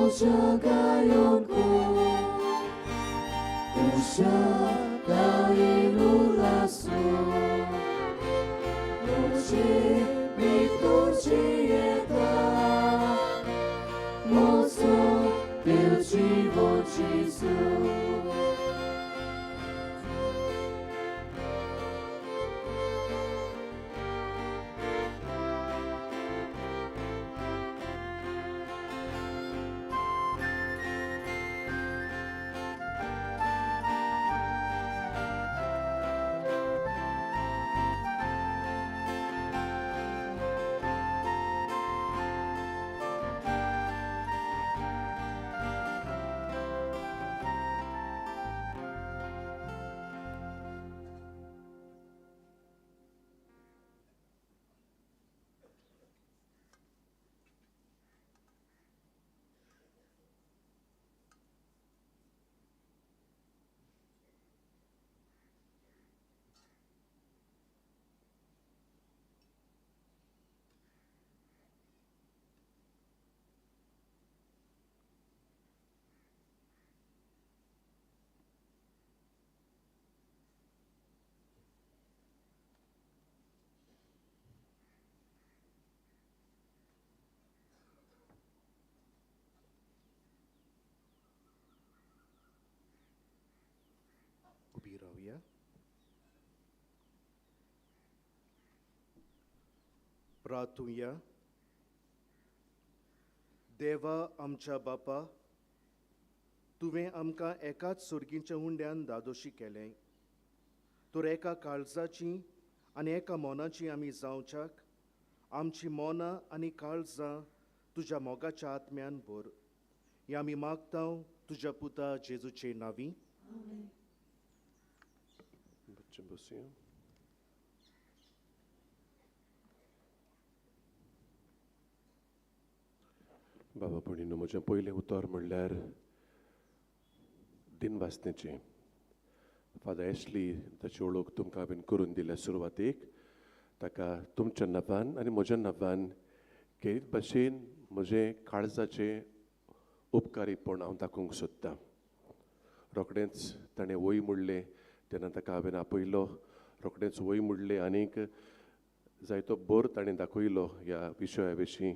Moja-gayonku Usha-gae nulasu Moje vitorcieta Mozo Deus te bom Jesus उभी राहूया. प्रार्थूया. देवा आमच्या बापा, तुवें आमकां एकाच सुर्गीच्या हुंड्यान दादोशी केलें. तर एका काळजाची आनी एका मोनाची आमी जावच्याक आमची मोनां आनी काळजां तुज्या मोगाच्या आत्म्यान भर. हें आमी मागतांव तुज्या पुता जेजूचे नांवी. बसूया. बाबा भणीनो, म्हजें पयलें उतर म्हणल्यार दिनवासनेचें. फादर एशली ताची ओळख तुमकां हांवें करून दिल्या सुरवातेक. ताका तुमच्या नव्यान आनी म्हज्या नव्यान खेरीत भाशेन म्हजें काळजाचें उपकारीपण हांव दाखोवंक सोदतां. रोखडेंच ताणें वय म्हणलें तेन्ना ताका हांवें आपयलो. रोखडेंच वय म्हणलें आनीक जायतो बोर ताणें दाखयलो ह्या विशया विशीं.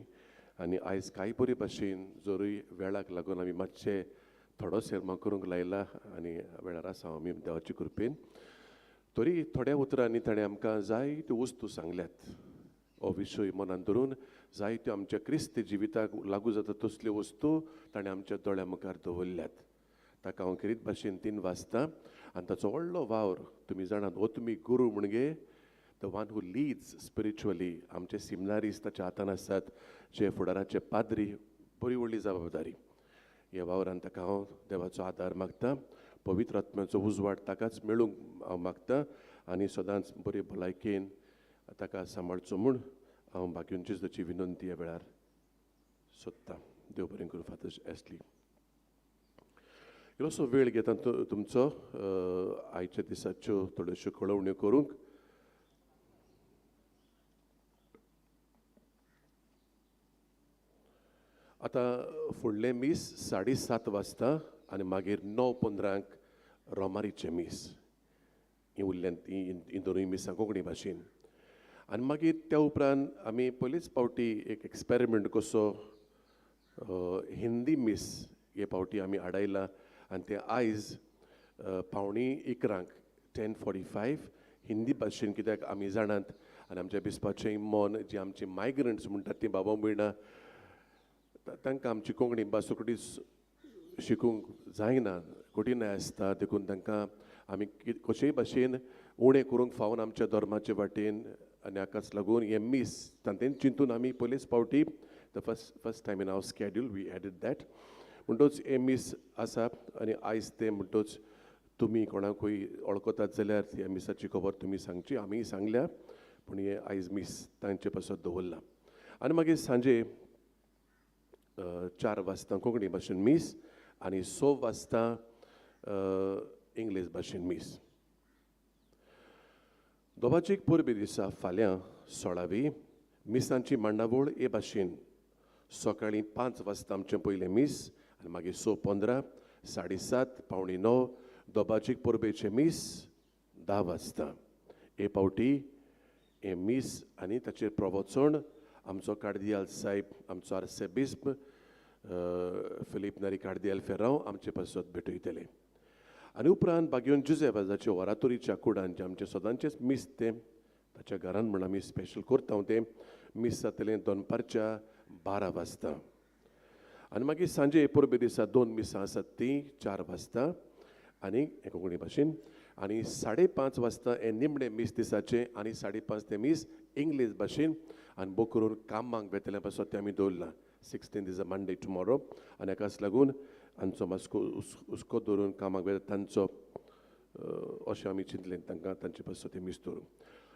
आनी आयज कांय बरे भाशेन जरूय वेळाक लागून आमी मातशे थोडो सेर्मा करूंक लायला आनी वेळार आसा आमी देवाचे कृपेन. तरी थोड्या उतरांनी ताणें आमकां जायत्यो वस्तू सांगल्यात हो विशय मनांत धरून जायत्यो आमच्या क्रिस्ती जिविताक लागू जाता तसल्यो वस्तू ताणें आमच्या दोळ्या मुखार दवरल्यात. ताका हांव खेरीत भाशेन 3 वाचतां आनी ताचो व्हडलो वावर तुमी जाणात. हो तुमी गुरू म्हणजे the one who leads spiritually. आमचे सिमनारीज ताच्या हातान आसात, जे फुडाराचे पाद्री. बरी व्हडली जबाबदारी. ह्या वावरान ताका हांव देवाचो आदार मागतां. पवित्र आत्म्याचो उजवाड ताकाच मेळूंक हांव मागतां आनी सदांच बरे भलायकेन ताका सांबाळचो म्हूण हांव भाग्योंचीची विनंती ह्या वेळार सोदतां. देव बरें करूं. फादर एसली इल्लोसो वेळ घेता तुमचो आयच्या दिसाच्यो थोड्योश्यो कळवण्यो करूंक. आतां फुडले मीस 7:30 वाजता आनी मागीर 9:15 रोमारीचे मीस. ही उरल्यांत ही दोनूय मिसां कोंकणी भाशेन. आनी मागीर त्या उपरांत आमी पयलींच फावटी एक एक्सपेरिमेंट कसो हिंदी मीस हे फावटी आमी हाडयला आनी ते आयज 12:45 10:45 हिंदी भाशेन. कित्याक आमी जाणात आनी आमच्या बिस्पाचें मन जी आमची मायग्रंट्स म्हणटात ती बाबा भयणां, तांकां आमची कोंकणी भास रोखडीच शिकूंक जायना, कठीणाय आसता. देखून तांकां आमी कशेय भाशेन उणें करूंक फावन आमच्या धर्माचे वाटेन. आनी हाकाच लागून हे मीस तांतेन चिंतून आमी पयलेच फावटी the first time in our schedule we added that. म्हणटूच हे मीस आसा आनी आयज ते म्हणटूच तुमी कोणाकूय वळखतात जाल्यार ह्या मिसाची खबर तुमी सांगची. आमी सांगल्या पूण हे आयज मीस तांचे पासत दवरला. आनी मागीर सांजे 4 वाजता कोंकणी भाशेन मीस आनी 6 वाजता इंग्लीश भाशेन मीस. दोबाचीक परबे दिसा फाल्यां 16वी मिसांची मांडावळ हे भाशेन. सकाळीं 5 वाजता आमचें पयलें मीस आनी मागीर 6:15 7:30 9:15 दोबाचीक परबेचें मीस 10 वाजता. हे फावटी हे मीस आनी ताचेर प्रवचन आमचो कार्दियाल साहेब, आमचो आर्सेबिस्प फिलीप नारी कार्दियाल फेरांव आमचे पासत भेटयतले. आनी उपरांत बागयोन जुजेबाजाचे वरातोरीच्या कुडान जे आमचे सदांचेच मीस ते ताच्या घरान म्हण आमी स्पेशल करता ते मीस जातलें दनपारच्या 12 वाजता. आनी मागीर सांजे परबे दिसा 2 मिसां आसात ती 4 वाजता आनी कोंकणी भाशेन. आनी 5:30 वाजता हे निमणे मीस दिसाचे आनी 5:30 ते मीस इंग्लीश भाशेन. आनी बो करून कामांक वेतल्या पासत ते आमी दवरला. 16 इज अ मंडे टुमॉरो. आनी हाकाच लागून आमचो मास्को हुस्को दवरून कामाक वेता तांचो अशें आमी चिंतलें तांकां तांचे पासत ते मीस दवरूंक.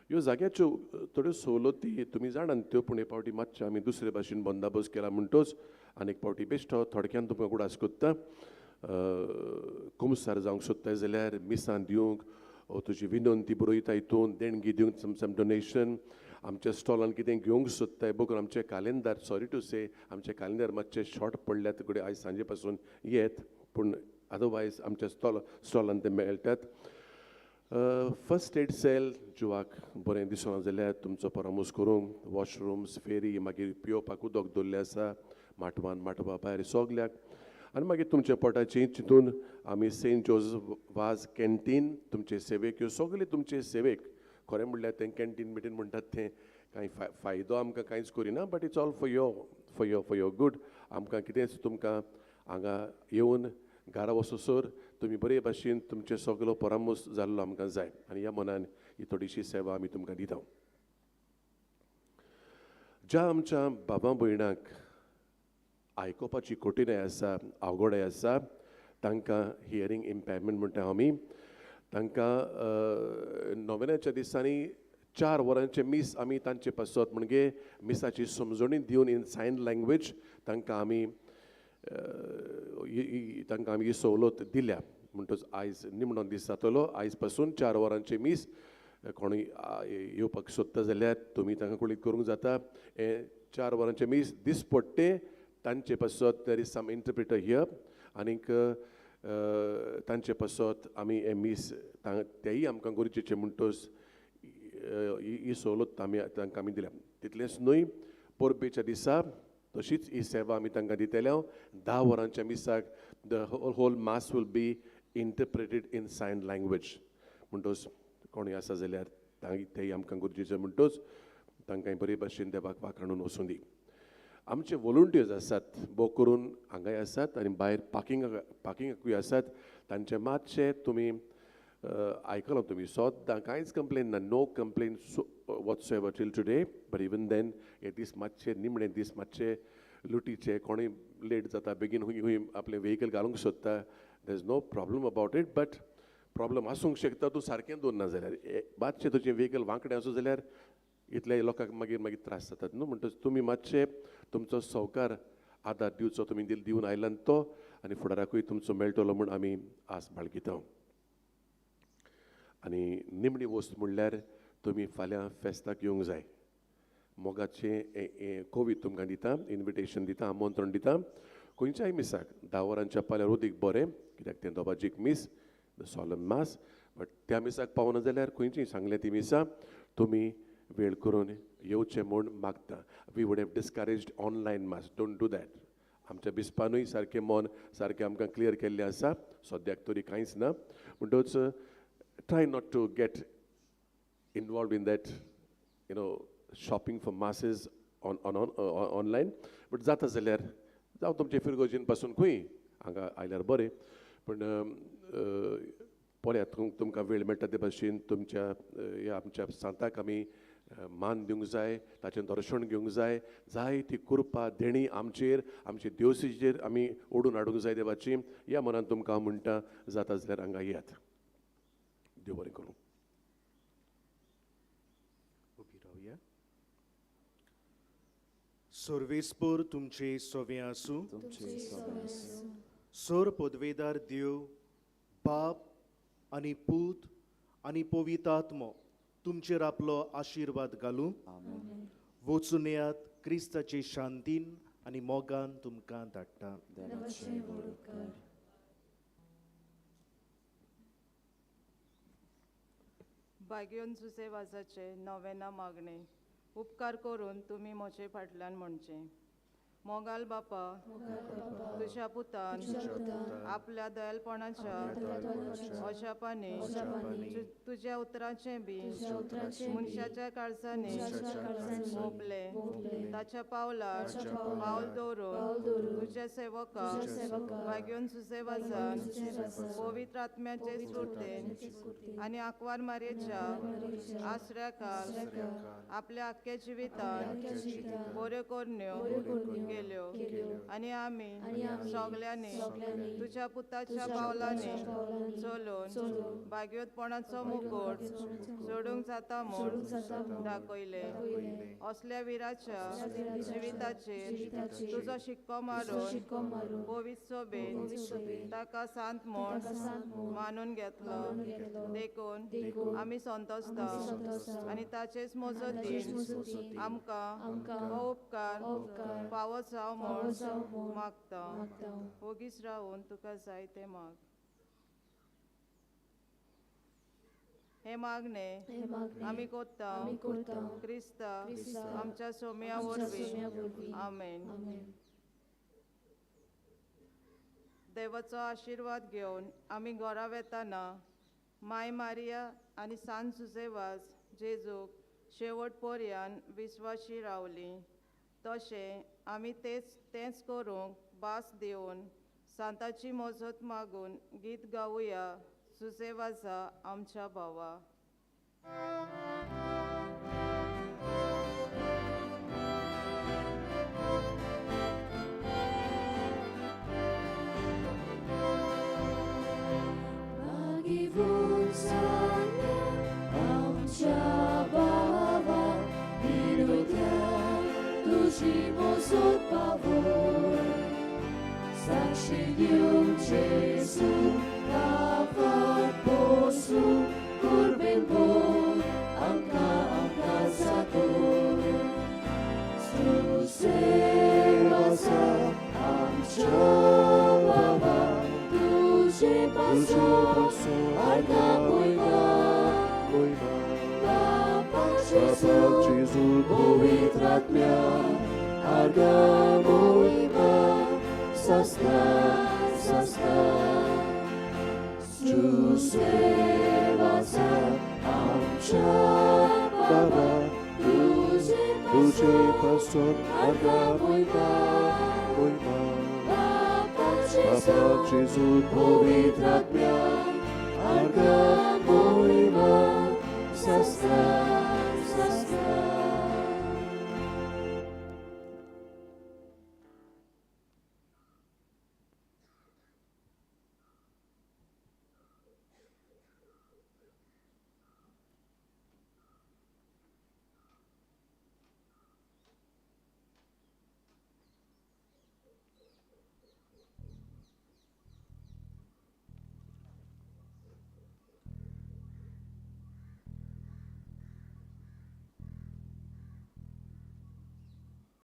ह्यो जाग्याच्यो थोड्यो सवलती तुमी जाणात त्यो पूण हे फावटी मातशें आमी दुसरे भाशेन बंदोबस्त केला म्हणटच आनीक फावटी बेश्टो थोडक्यान तुमकां उडास कोत्ता. कुमसार जावंक सोदताय जाल्यार मिसां दिवंक तुजी विनंती बरयता हितून देणगी दिवंक सम डोनेशन. आमच्या स्टॉलान कितें घेवंक सोदताय बघून आमचें कॅलेंडर सॉरी टू से आमचें कॅलेंडर मातशें शॉर्ट पडल्यात घडये आयज सांजे पासून येत पूण अदरवायज आमच्या स्टॉलान ते मेळटात. फर्स्ट एड सेल जिवाक बरें दिसना जाल्यार तुमचो परामर्श करूंक वॉशरूम्स फेरी मागीर पिवपाक उदक दवरलें आसा माटवान माटवा भायर सगल्याक. आनी मागीर तुमच्या पोटाची चिंतून आमी सेंट जोझफ वाज कॅन्टीन तुमचे सेवेक ह्यो सगळे तुमचे सेवेक. खरें म्हणल्यार तें कॅन्टीन मिटीन म्हणटात तें कांय फायदो आमकां कांयच करिना but it's all for your good. आमकां कितेंच तुमकां हांगा येवन घरा वचसर तुमी बरे भाशेन तुमचे सगळो परामर्श जाल्लो आमकां जाय आनी ह्या मनान ही थोडीशी सेवा आमी तुमकां दिता. ज्या आमच्या बाबा भयणांक आयकोपाची कठीणाय आसा आवगडाय आसा तांकां हियरींग इम्पेरमेंट म्हणटा आमी तांकां नोवेनाच्या दिसांनी 4 वरांचे मीस आमी तांचे पासत म्हणजे मिसाची समजणी दिवन इन सायन लँग्वेज तांकां आमी ही सवलत दिल्या. म्हणटच आयज निमणो दीस जातलो. आयज पासून 4 वरांचे मीस कोणूय येवपाक सोदता जाल्यार तुमी तांकां कुळीत करूंक जाता. हे 4 वरांचे मीस दिसपट्टे तांचे पासत there is some interpreter here आनीक तांचे पासत आमी हे मीस तेय आमकां गरजेचे म्हणटच ही सवलत तांकां आमी दिल्या. तितलेंच न्हय परबेच्या दिसा तशीच ही सेवा आमी तांकां दितल्या. 10 वरांच्या मिसाक the whole mass will be interpreted in sign language म्हणटच कोणूय आसा जाल्यार तेय आमकां गुरुजीचे म्हणटोच तांकांय बरे भाशेन देवाक वाखाणून वचूं दी. आमचे वॉलंटियर्स आसात, भोव करून हांगाय आसात आनी भायर पार्किंगाकूय आसात. तांचे मातशे तुमी आयकलां तुमी सोद्दां कांयच कंप्लेन ना, no complain whatsoever till today. But even then हे दीस मातशे निमणे दीस मातशे लुटीचे, कोणूय लेट जाता बेगीन खूंय आपले व्हेकल घालूंक सोदता, there is no problem about it. But problem आसूंक शकता तूं सारकें दवरना जाल्यार. मातशें तुजें व्हेकल वांकडें आसूं जाल्यार इतले लोकांक मागीर त्रास जातात न्हू. म्हणटच तुमी मातशे तुमचो सहकार आदार दिवचो तुमी दिवन आयलां तो, आनी फुडाराकूय तुमचो मेळटलो म्हूण आमी आस बाळगिता. आनी निमणी वस्त म्हणल्यार तुमी फाल्यां फेस्ताक येवंक जाय. मोगाचें कोवीड तुमकां दिता, इन्विटेशन दिता, आमंत्रण दिता. खंयच्याय मिसाक 10 वरांच्या पाल्यार अदीक बरें, कित्याक तें दोबाजीक मीस, द सॉलम मास. बट त्या मिसाक पावना जाल्यार खंयचीय सांगलें ती मिसा तुमी वेळ करून येवचें म्हूण मागता. We would have discouraged online mass, don't do that. आमच्या बिस्पानूय सारकें मन सारकें आमकां क्लियर केल्लें आसा, सद्याक तरी कांयच ना. म्हणटच try not to get involve in that shopping for masses online. But जाता जाल्यार जावं तुमचे फिरगोजीन पासून खंय हांगा आयल्यार बरें. पूण पळयात तुमकां वेळ मेळटा ते भाशेन तुमच्या आमच्या सांताक आमी मान दिवंक जाय, ताचें दर्शन घेवंक जाय. जाय ती कृपा देणी आमचेर, आमचे देवसीचेर आमी ओडून हाडूंक जाय देवाची. ह्या मनान तुमकां हांव म्हणटा, जाता जाल्यार हांगा येयात. देव बरें करूं. उबी रावया. सर्वेस्पर तुमचे सोवे आसूं. सोर पदवेदार देव, बाप आनी पूत आनी पवित्रात्मो तुमचेर आपलो आशिर्वाद घालूं. वचून येयात, क्रिस्ताचे शांतीन आनी मोगान तुमकां धाडटा. भाग्योन सुसेवासाचे नोवेना मागणे. उपकार करून तुमी म्हजे फाटल्यान म्हणचे. मोगाल बापा, तुज्या पुतान आपल्या दयाळपणाच्या अशापानी तुज्या उतरांचें बी मनशाच्या काळजांनी मोपले. ताच्या पावलार पावल दवरून तुज्या सेवकाक भाग्योन सुसेवासान पवित्र आत्म्याचे स्फूर्तेन आनी आंकवार मारयेच्या आश्रयाखाल आपल्या आख्या जिवितान बऱ्यो करण्यो केल्यो. आनी आमी सगल्यांनी तुज्या पुताच्या पावलांनी चलून भाग्योतपणाचो मुकुट सोडूंक जाता म्हूण दाखयले. असल्या विराच्या जिविताचेर तुजो शिक्को मारून पवित्र सोबेन ताका सांत म्हूण मानून घेतलो. देखून आमी संतोसता आनी ताचेच मोजतीन आमकां हो उपकार फावो जाव म्हूण मागता. ओगीच रावून तुका जाय ते माग. हे मागणे आमी कोत्ता क्रिस्ता आमच्या सोम्या वरवीं. आमेन. देवाचो आशिर्वाद घेवन आमी घरा वेताना माय मारिया आनी सांत सुसेवास जेजूक शेवट पर्यान विस्वाशी रावली. तशें आमी तेंच करूंक भास दिवन सांताची मजत मागून गीत गावुया. सुसेवासा आमच्या भावा. Tuji mozot pavor, sakshidium Jesu, kavat posu, kurben bor, amka zator. Susewasa, amcha baba, tuji pasor, arka moima. Jezu, povitratmia, arga moima, sasta. Susevasa, pason, arga mój Pan. Papa Jezu, powitratmia, arga mój Pan.